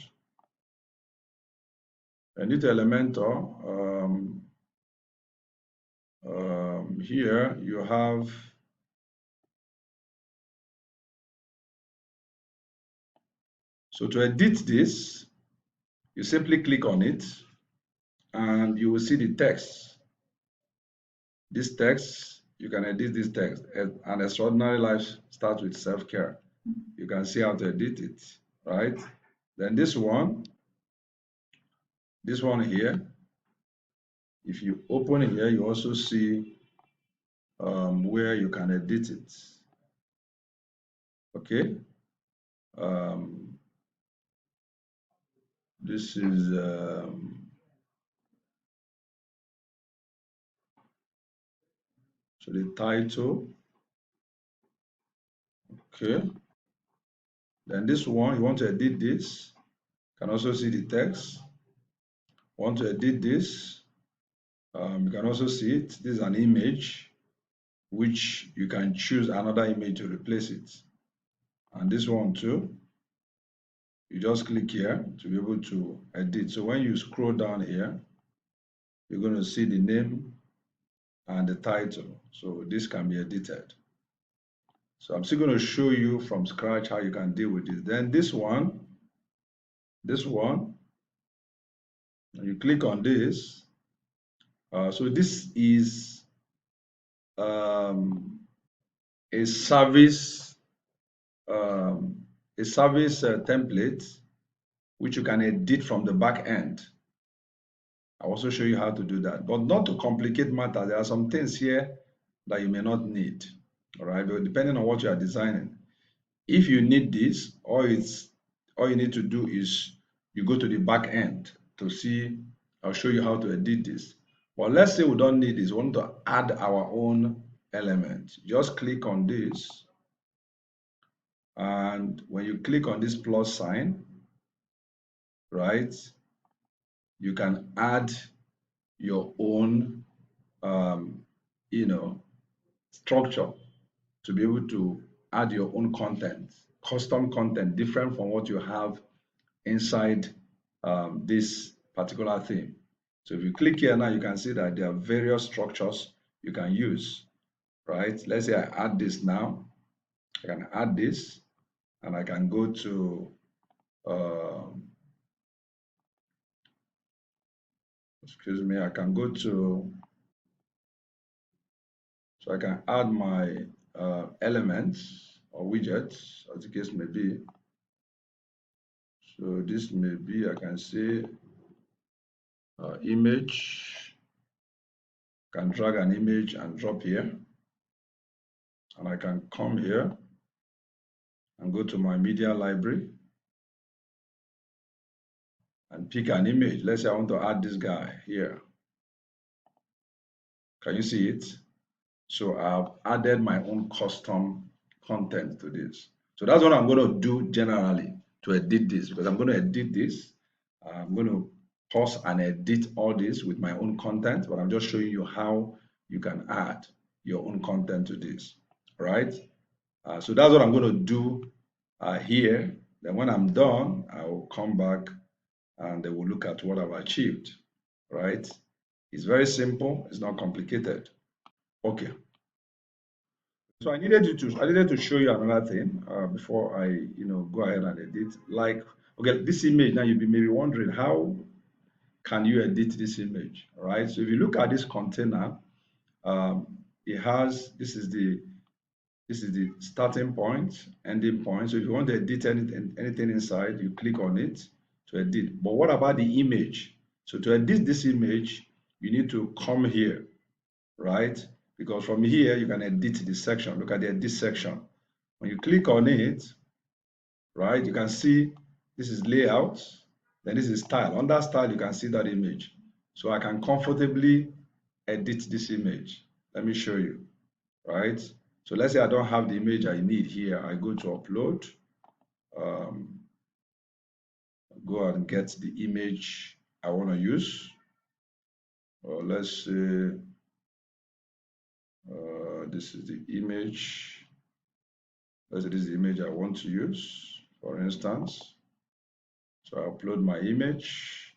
[SPEAKER 1] New to Elementor, here you have so to edit this, you simply click on it and you will see the text. This text, you can edit this text. An extraordinary life starts with self-care. You can see how to edit it, right? Then this one here, if you open it here, you also see where you can edit it. Okay. This is so the title. Okay. Then this one, you want to edit this. You can also see the text. Want to edit this. You can also see it. This is an image, which you can choose another image to replace it. And this one too, you just click here to be able to edit. So when you scroll down here, you're going to see the name and the title. So this can be edited. So I'm still going to show you from scratch how you can deal with this. Then this one, you click on this. So this is a service template which you can edit from the back end. I'll also show you how to do that, but not to complicate matters. There are some things here that you may not need. All right, but depending on what you are designing, if you need this, all you need to do is you go to the back end to see. I'll show you how to edit this. But let's say we don't need this. We want to add our own element. Just click on this, and when you click on this plus sign, right, you can add your own structure to be able to add your own content, custom content, different from what you have inside this particular theme. So if you click here now, you can see that there are various structures you can use. right? Let's say I add this now. I can add this, and I can go to, excuse me, I can go to, so I can add my elements or widgets, as the case may be. So this may be, I can say, image, can drag an image and drop here. And I can come here and go to my media library and pick an image. Let's say I want to add this guy here. Can you see it? So I've added my own custom content to this. So that's what I'm going to do generally to edit this, because I'm going to edit this. I'm going to pause and edit all this with my own content, but I'm just showing you how you can add your own content to this, right? So that's what I'm going to do here. Then when I'm done, I will come back and they will look at what I've achieved, right? It's very simple. It's not complicated. Okay. So I needed to show you another thing before I go ahead and edit. Like, okay, this image now you be maybe wondering how can you edit this image, right? So if you look at this container, it has this is the starting point, ending point. So if you want to edit anything inside, you click on it to edit. But what about the image? So to edit this image, you need to come here, right? Because from here, you can edit this section. Look at the edit section. When you click on it, right, you can see this is layout, then this is style. Under style, you can see that image. So I can comfortably edit this image. Let me show you, right? So let's say I don't have the image I need here. I go to upload, go and get the image I want to use. Or let's say this is the image. Let's say this is the image I want to use, for instance. So I upload my image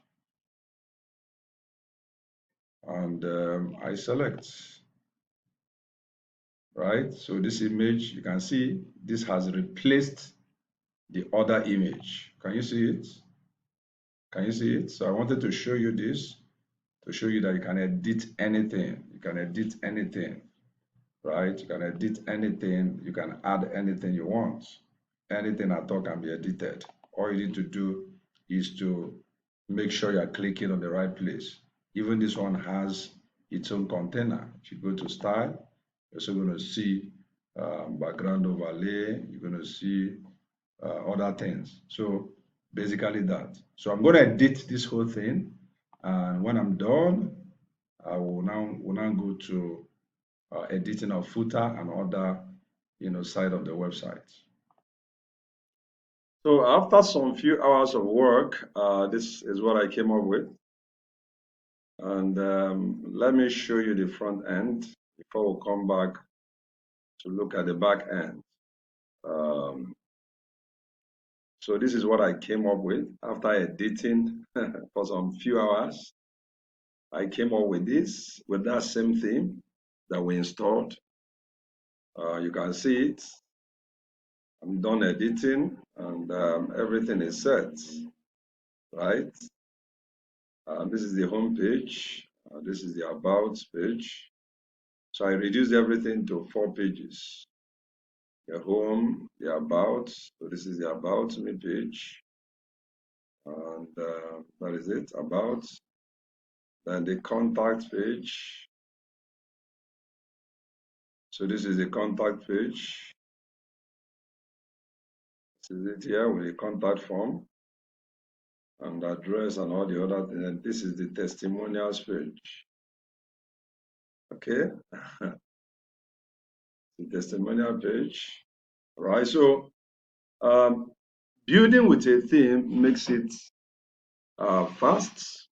[SPEAKER 1] and I select, right? So this image, you can see this has replaced the other image. Can you see it? Can you see it? So I wanted to show you this to show you that you can edit anything. You can edit anything, right? You can edit anything. You can add anything you want. Anything at all can be edited. All you need to do is to make sure you're clicking on the right place. Even this one has its own container. If you go to style, you're also going to see background overlay. You're going to see other things. So basically that. So I'm going to edit this whole thing. And when I'm done, I will now go to editing of footer and other side of the website. So after some few hours of work, this is what I came up with. And let me show you the front end before we come back to look at the back end. So this is what I came up with after editing for some few hours. I came up with this, with that same theme that we installed. You can see it. I'm done editing and everything is set, right? This is the home page. This is the about page. So I reduced everything to 4 pages. The home, the about. So this is the about me page. And that is it, about. Then the contact page. So this is the contact page. This is it here with the contact form and address and all the other things. And this is the testimonials page. Okay. The testimonial page. Right. So building with a theme makes it fast,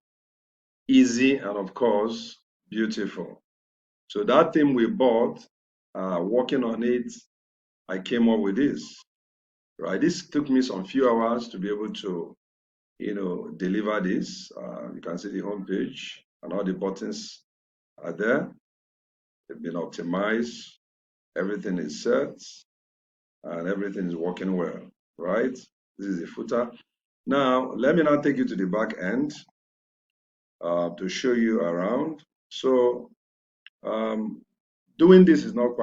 [SPEAKER 1] easy, and of course, beautiful. So that theme we bought, working on it, I came up with this. Right. This took me some few hours to be able to, deliver this. You can see the home page and all the buttons are there. They've been optimized. Everything is set and everything is working well, right? This is the footer. Now, let me now take you to the back end to show you around. So um, doing this is not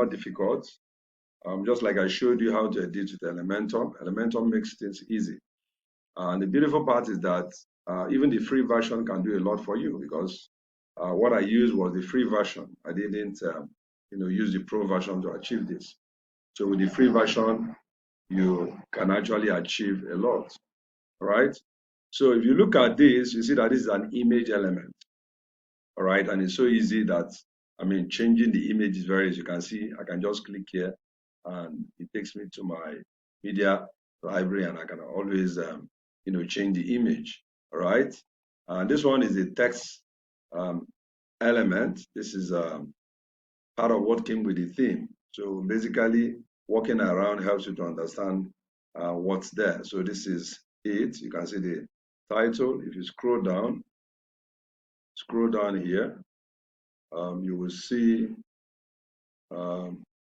[SPEAKER 1] difficult. Just like I showed you how to edit with Elementor. Elementor makes things easy. And the beautiful part is that even the free version can do a lot for you, because what I used was the free version. I didn't use the pro version to achieve this. So with the free version, you can actually achieve a lot, right? So if you look at this, you see that this is an image element, all right? And it's so easy that, changing the image is very easy. You can see, I can just click here and it takes me to my media library, and I can always, change the image, all right? And this one is a text element. This is part of what came with the theme. So basically, walking around helps you to understand what's there. So this is it. You can see the title. If you scroll down here, you will see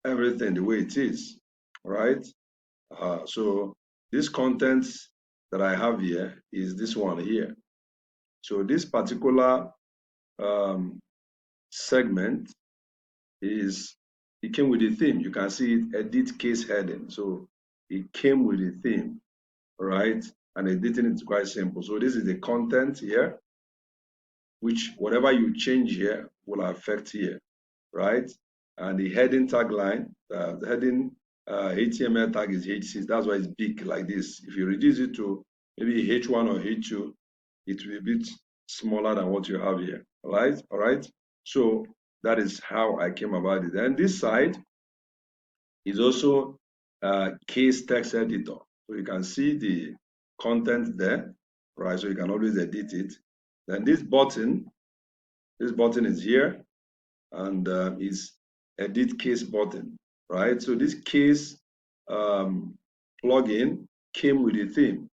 [SPEAKER 1] everything the way it is, right? So this content that I have here is this one here. So this particular segment it came with a theme. You can see it, edit case heading. So it came with a theme, right? And editing is quite simple. So this is the content here, which whatever you change here will affect here, right? And the heading tagline, the heading HTML tag is H6. That's why it's big like this. If you reduce it to maybe H1 or H2, it will be a bit smaller than what you have here. All right. So that is how I came about it. And this side is also case text editor. So you can see the content there, right? So you can always edit it. Then this button is here, and is edit case button, right? So this case plugin came with a theme,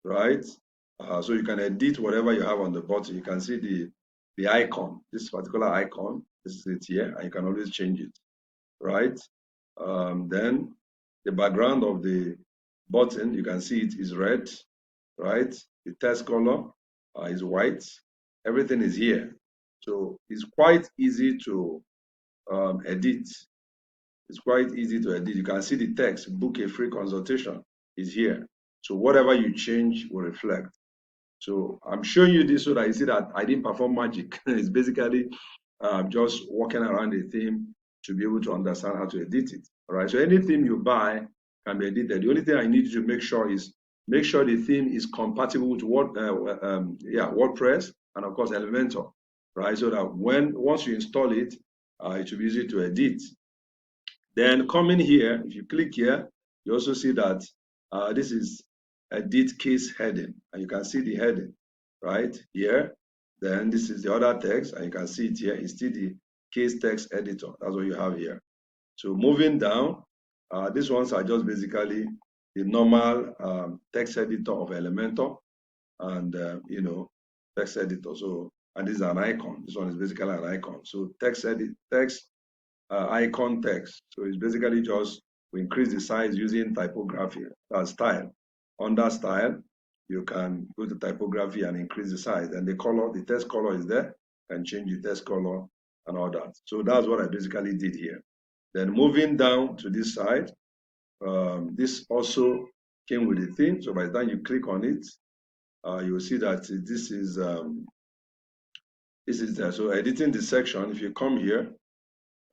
[SPEAKER 1] right? So you can edit whatever you have on the button. You can see the icon, this particular icon, this is it here, and you can always change it, right? Then the background of the button, you can see it is red, right? The text color is white. Everything is here. So it's quite easy to edit. It's quite easy to edit. You can see the text, book a free consultation is here. So whatever you change will reflect. So I'm showing you this so that you see that I didn't perform magic. It's basically just walking around the theme to be able to understand how to edit it. All right. So any theme you buy can be edited. The only thing I need you to make sure is make sure the theme is compatible with WordPress and of course Elementor, right? So that once you install it, it will be easy to edit. Then coming here, if you click here, you also see that this is edit case heading, and you can see the heading right here. Then this is the other text, and you can see it here. It's still the case text editor. That's what you have here. So moving down, these ones are just basically the normal text editor of Elementor, and text editor. So, and this is an icon. This one is basically an icon. So text icon text. So it's basically just we increase the size using typography, style. Under style, you can go to typography and increase the size. And the color, the text color is there, and change the text color and all that. So that's what I basically did here. Then moving down to this side, this also came with a theme. So by the time you click on it, you will see that this is there. So editing the section, if you come here,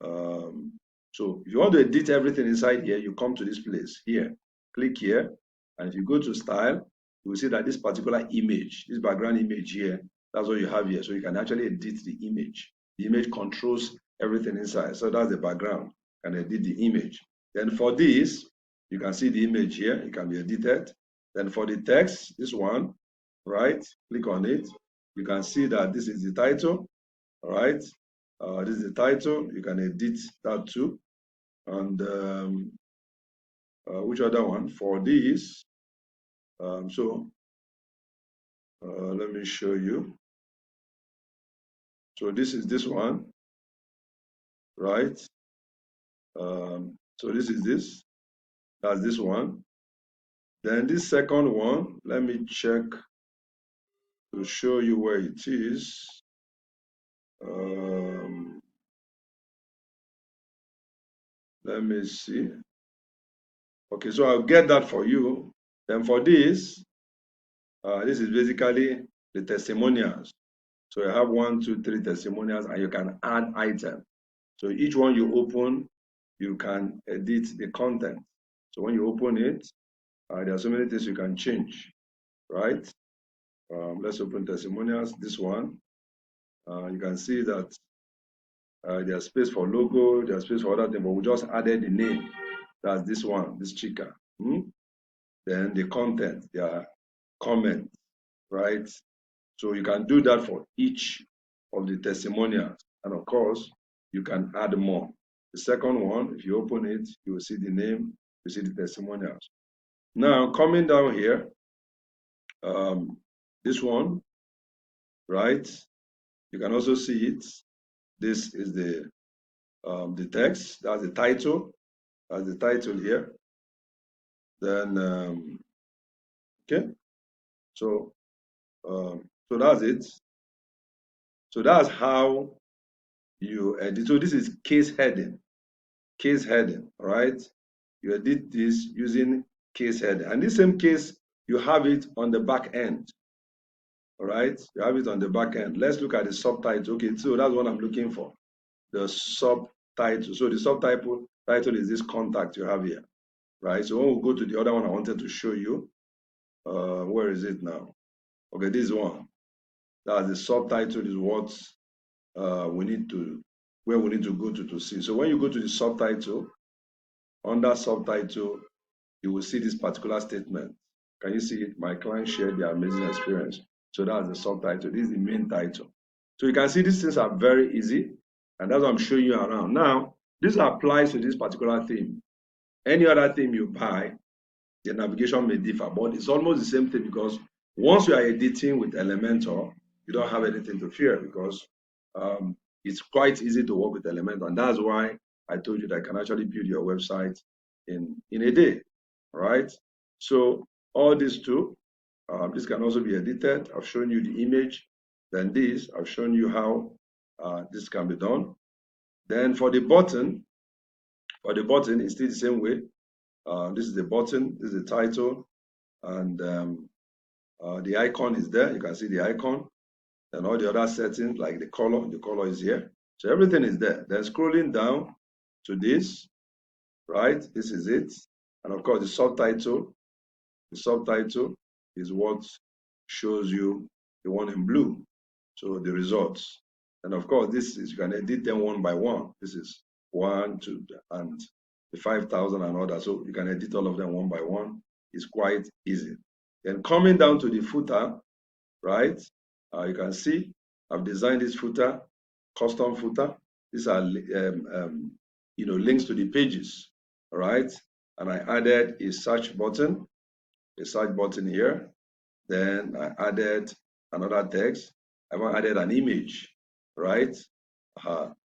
[SPEAKER 1] so if you want to edit everything inside here, you come to this place here, click here, and if you go to style, you will see that this particular image, this background image here, that's what you have here. So you can actually edit the image. The image controls everything inside. So that's the background. You can edit the image. Then for this, you can see the image here. It can be edited. Then for the text, this one, right? Click on it. You can see that this is the title, all right? This is the title. You can edit that too. And which other one? For this, let me show you. So this is this one, right? So this is this. That's this one. Then this second one, let me check to show you where it is. Let me see. Okay, so I'll get that for you. Then for this is basically the testimonials. So you have 1, 2, 3 testimonials, and you can add items. So each one you open, you can edit the content. So when you open it, there are so many things you can change, right? Let's open testimonials. This one, you can see that there's space for logo, there's space for other things, but we just added the name. That's this one, this Chika. Then the content, their comment, right? So you can do that for each of the testimonials. And of course, you can add more. The second one, if you open it, you will see the name, you see the testimonials. Now, coming down here, this one, right? You can also see it. This is the text. That's the title. That's the title here. Then, okay. So that's it. So that's how you edit. So this is case heading. Case heading, right? You edit this using case heading. And this same case, you have it on the back end. All right, you have it on the back end. Let's look at the subtitle. Okay, so that's what I'm looking for. The subtitle. So the subtitle is this contact you have here, right? So when we go to the other one I wanted to show you, where is it now? Okay, this one. That's the subtitle is what we need to go to see. So when you go to the subtitle, under subtitle, you will see this particular statement. Can you see it? My client shared their amazing experience. So that's the subtitle. This is the main title. So you can see these things are very easy, and that's what I'm showing you around. Now, this applies to this particular theme. Any other theme you buy, the navigation may differ, but it's almost the same thing because once you are editing with Elementor, you don't have anything to fear because it's quite easy to work with Elementor. And that's why I told you that I can actually build your website in a day, right? So all these two, this can also be edited. I've shown you the image. Then this, I've shown you how this can be done. Then for the button, it's still the same way. This is the button, this is the title, and the icon is there. You can see the icon. And all the other settings like the color is here. So everything is there. Then scrolling down to this, right? This is it. And of course, the subtitle is what shows you the one in blue. So the results. And of course, this is, you can edit them one by one. This is 1, 2, and the 5,000 and others. So you can edit all of them one by one. It's quite easy. Then coming down to the footer, right? You can see I've designed this footer, custom footer. These are links to the pages, all right? And I added a search button here. Then I added another text. I added an image, right?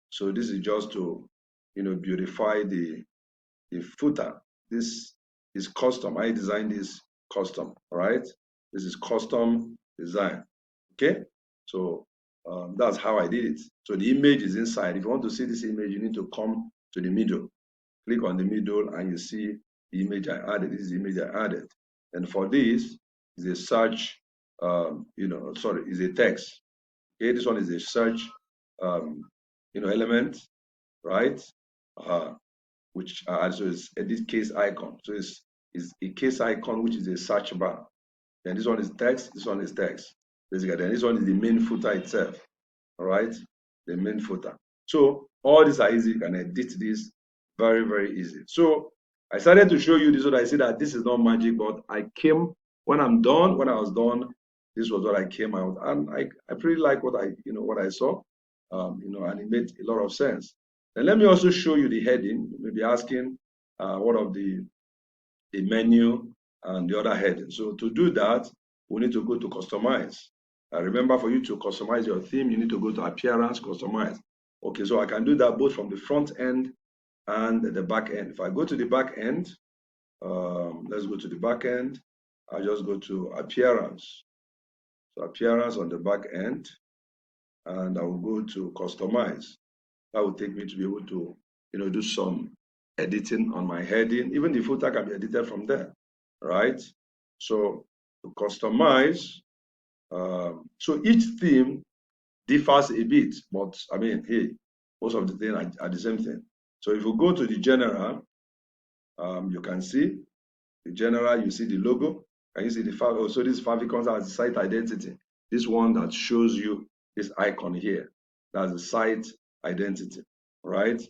[SPEAKER 1] So this is just to beautify the footer. This is custom. I designed this custom, all right? This is custom design. Okay, so that's how I did it. So the image is inside. If you want to see this image, you need to come to the middle. Click on the middle and you see the image I added. This is the image I added. And for this is a search, is a text. Okay, this one is a search, element, right? Which also is edit case icon. So it's a case icon, which is a search bar. Then this one is text. This one is text. Basically, then this one is the main footer itself. All right, the main footer. So all these are easy. You can edit this very, very easy. So I started to show you this so that I see that this is not magic, but I came when I was done, this was what I came out, and I pretty like what I saw, and it made a lot of sense. And let me also show you the heading. You may be asking what of the menu and the other heading. So to do that, we need to go to customize. Remember, for you to customize your theme, you need to go to appearance, customize. Okay, so I can do that both from the front end and the back end. If I go to the back end, let's go to the back end. I just go to appearance. So appearance on the back end, and I will go to customize. That will take me to be able to, do some editing on my heading. Even the footer can be edited from there, right? So to customize, so each theme differs a bit, but I mean, hey, most of the things are the same thing. So if you go to the general, you can see the general, you see the logo. Can you see the favicon? So this favicon has the site identity. This one that shows you this icon here, that's the site identity, right?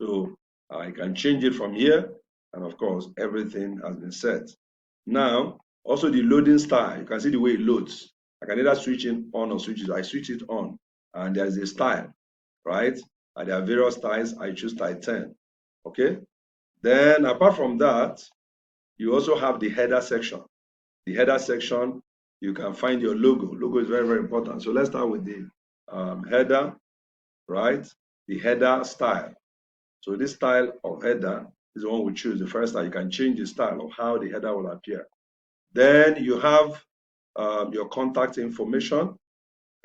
[SPEAKER 1] So I can change it from here, and of course, everything has been set. Now, also the loading style, you can see the way it loads. I can either switch it on or switch it. I switch it on, and there is a style, right? And there are various styles. I choose style 10. Okay. Then apart from that, you also have the header section. The header section, you can find your logo. Logo is very, very important. So let's start with the header, right? The header style. So this style of header is the one we choose. The first style, you can change the style of how the header will appear. Then you have your contact information. You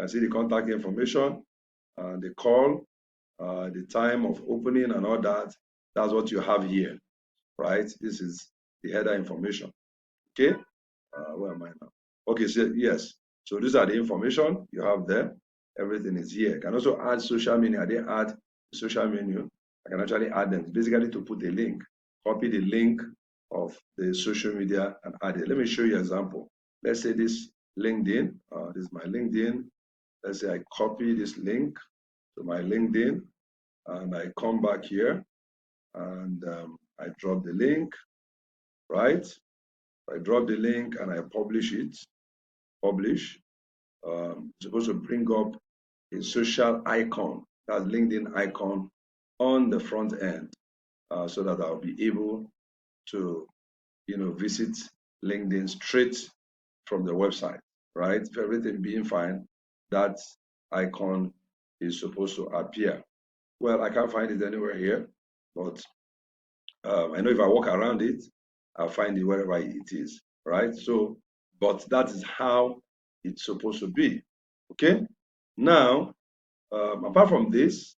[SPEAKER 1] can see the contact information, the call, the time of opening and all that. That's what you have here, right? This is the header information. Okay, where am I now? Okay, so yes. So these are the information you have there. Everything is here. You can also add social media. I didn't add social menu. I can actually add them. It's basically to put a link, copy the link of the social media and add it. Let me show you an example. Let's say this LinkedIn. This is my LinkedIn. Let's say I copy this link to my LinkedIn and I come back here and I drop the link, right? I drop the link and I publish it. Publish. It's supposed to bring up a social icon, that LinkedIn icon on the front end, so that I'll be able to, visit LinkedIn straight from the website, right? If everything being fine, that icon is supposed to appear. Well, I can't find it anywhere here, but I know if I walk around it, I'll find it wherever it is, right? So, but that is how it's supposed to be, okay? Now, apart from this,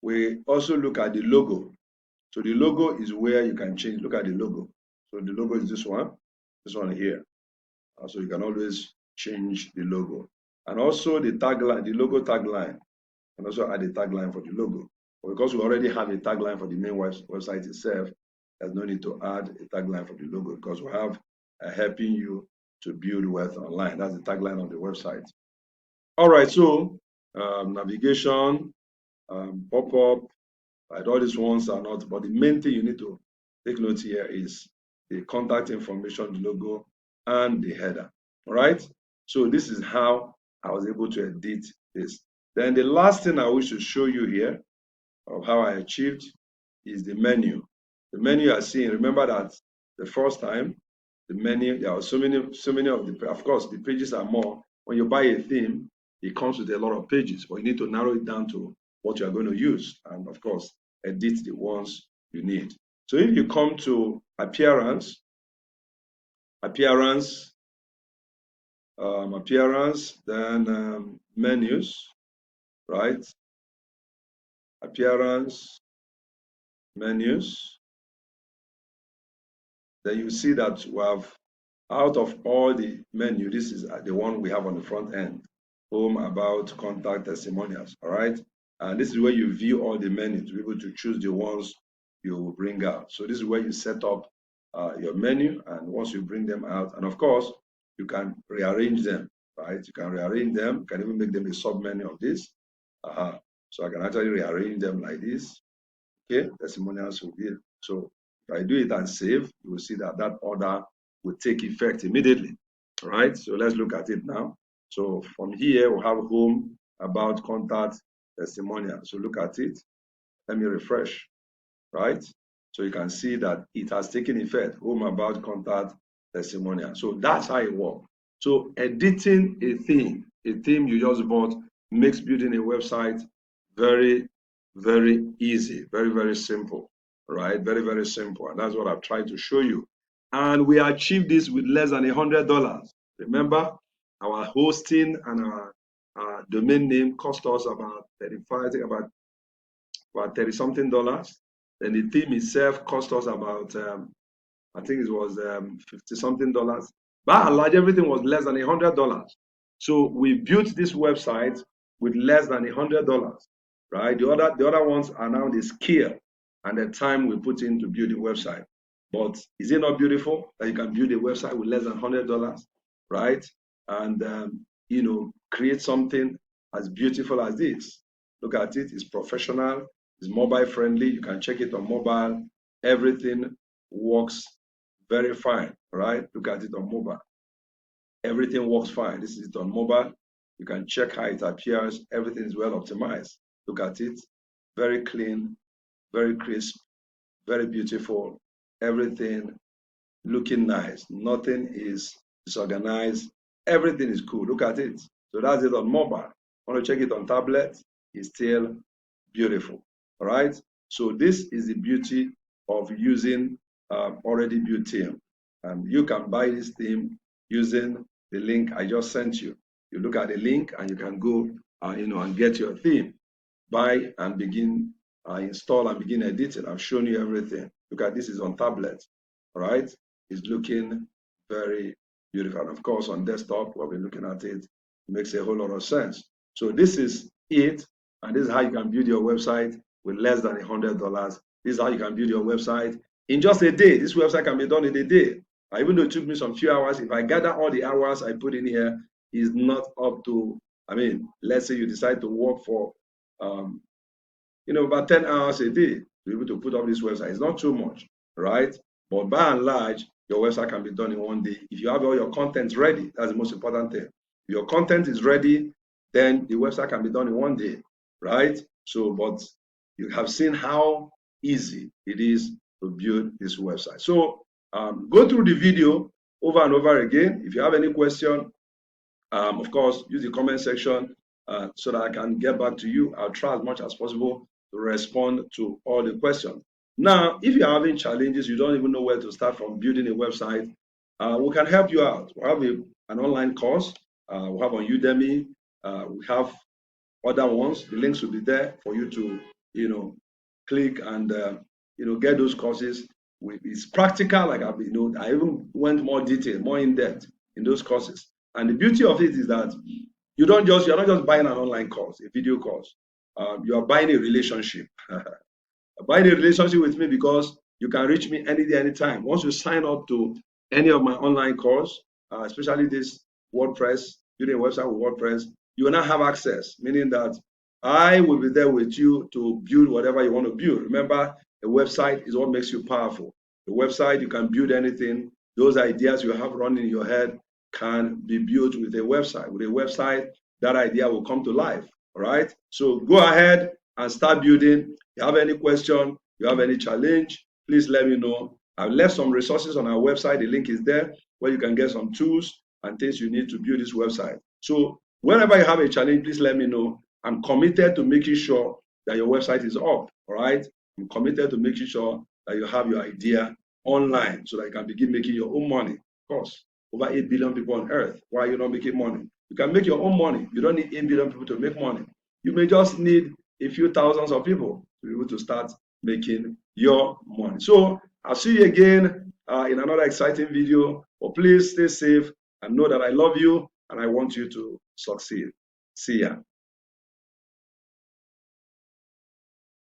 [SPEAKER 1] we also look at the logo. So the logo is where you can change. Look at the logo. So the logo is this one here. So you can always change the logo. And also the tagline, the logo tagline. You can also add a tagline for the logo. But because we already have a tagline for the main website itself, there's no need to add a tagline for the logo because we have helping you to build wealth online. That's the tagline of the website. All right, so navigation, pop-up, right, all these ones are not, but the main thing you need to take note here is the contact information, the logo, and the header. All right, so this is how I was able to edit this. Then the last thing I wish to show you here of how I achieved is the menu. The menu you are seeing, remember that the first time, the menu, there are so many of the, of course, the pages are more. When you buy a theme, it comes with a lot of pages, but you need to narrow it down to what you are going to use. And of course, edit the ones you need. So if you come to appearance, then menus, right? Appearance, menus. Then you see that we have, out of all the menu, this is the one we have on the front end: home, about, contact, testimonials. All right, and this is where you view all the menus to be able to choose the ones you will bring out. So this is where you set up your menu, and once you bring them out, and of course you can rearrange them, right? You can rearrange them. You can even make them a sub menu of this. So I can actually rearrange them like this. Okay, testimonials will be so. If I do it and save, you will see that that order will take effect immediately. All right, so let's look at it now. So from here, we have home, about, contact, testimonial. So look at it. Let me refresh, right? So you can see that it has taken effect: home, about, contact, testimonial. So that's how it works. So editing a theme you just bought makes building a website very Very easy, very, very simple, right? Very, very simple. And that's what I've tried to show you. And we achieved this with less than $100. Remember, our hosting and our domain name cost us about 35, I think about 30 something dollars. Then the theme itself cost us about I think it was 50 something dollars. By and large, everything was less than $100. So we built this website with less than $100, right? The other ones are now the skill and the time we put in to build a website. But is it not beautiful that you can build a website with less than $100, right? And create something as beautiful as this. Look at it. It's professional. It's mobile friendly. You can check it on mobile. Everything works very fine, right? Look at it on mobile. Everything works fine. This is it on mobile. You can check how it appears. Everything is well optimized. Look at it. Very clean, very crisp, very beautiful. Everything looking nice. Nothing is disorganized. Everything is cool. Look at it. So that's it on mobile. Want to check it on tablet? It's still beautiful. All right. So this is the beauty of using already built theme. And you can buy this theme using the link I just sent you. You look at the link and you can go, and get your theme. Buy and begin install and begin editing. I've shown you everything. Look at this is on tablet. All right. It's looking very beautiful. And of course, on desktop, we'll be looking at it. It makes a whole lot of sense. So this is it. And this is how you can build your website with less than $100. This is how you can build your website in just a day. This website can be done in a day. Even though it took me some few hours, if I gather all the hours I put in here, is not up to, let's say you decide to work for, about 10 hours a day to be able to put up this website. It's not too much, right? But by and large, your website can be done in one day. If you have all your content ready, that's the most important thing. If your content is ready, then the website can be done in one day, right? So, but you have seen how easy it is to build this website. So go through the video over and over again. If you have any question, of course, use the comment section so that I can get back to you. I'll try as much as possible to respond to all the questions. Now, if you're having challenges, you don't even know where to start from building a website, we can help you out. We have an online course. We have on Udemy. We have other ones. The links will be there for you to, click and, get those courses. It's practical. Like I even went more detailed, more in depth in those courses. And the beauty of it is that you're not just buying an online course, a video course. You are buying a relationship. Buying a relationship with me because you can reach me any day, anytime. Once you sign up to any of my online course, especially this WordPress, building a website with WordPress, you will now have access, meaning that I will be there with you to build whatever you want to build. Remember, a website is what makes you powerful. The website, you can build anything. Those ideas you have running in your head can be built with a website. With a website, that idea will come to life. All right. So go ahead and start building. If you have any question, you have any challenge, please let me know. I've left some resources on our website. The link is there where you can get some tools and things you need to build this website. So whenever you have a challenge, please let me know. I'm committed to making sure that your website is up. All right. I'm committed to making sure that you have your idea online so that you can begin making your own money. Of course, over 8 billion people on earth. Why are you not making money? You can make your own money. You don't need 8 billion people to make money. You may just need a few thousands of people to be able to start making your money. So I'll see you again in another exciting video. But please stay safe and know that I love you and I want you to succeed. See ya.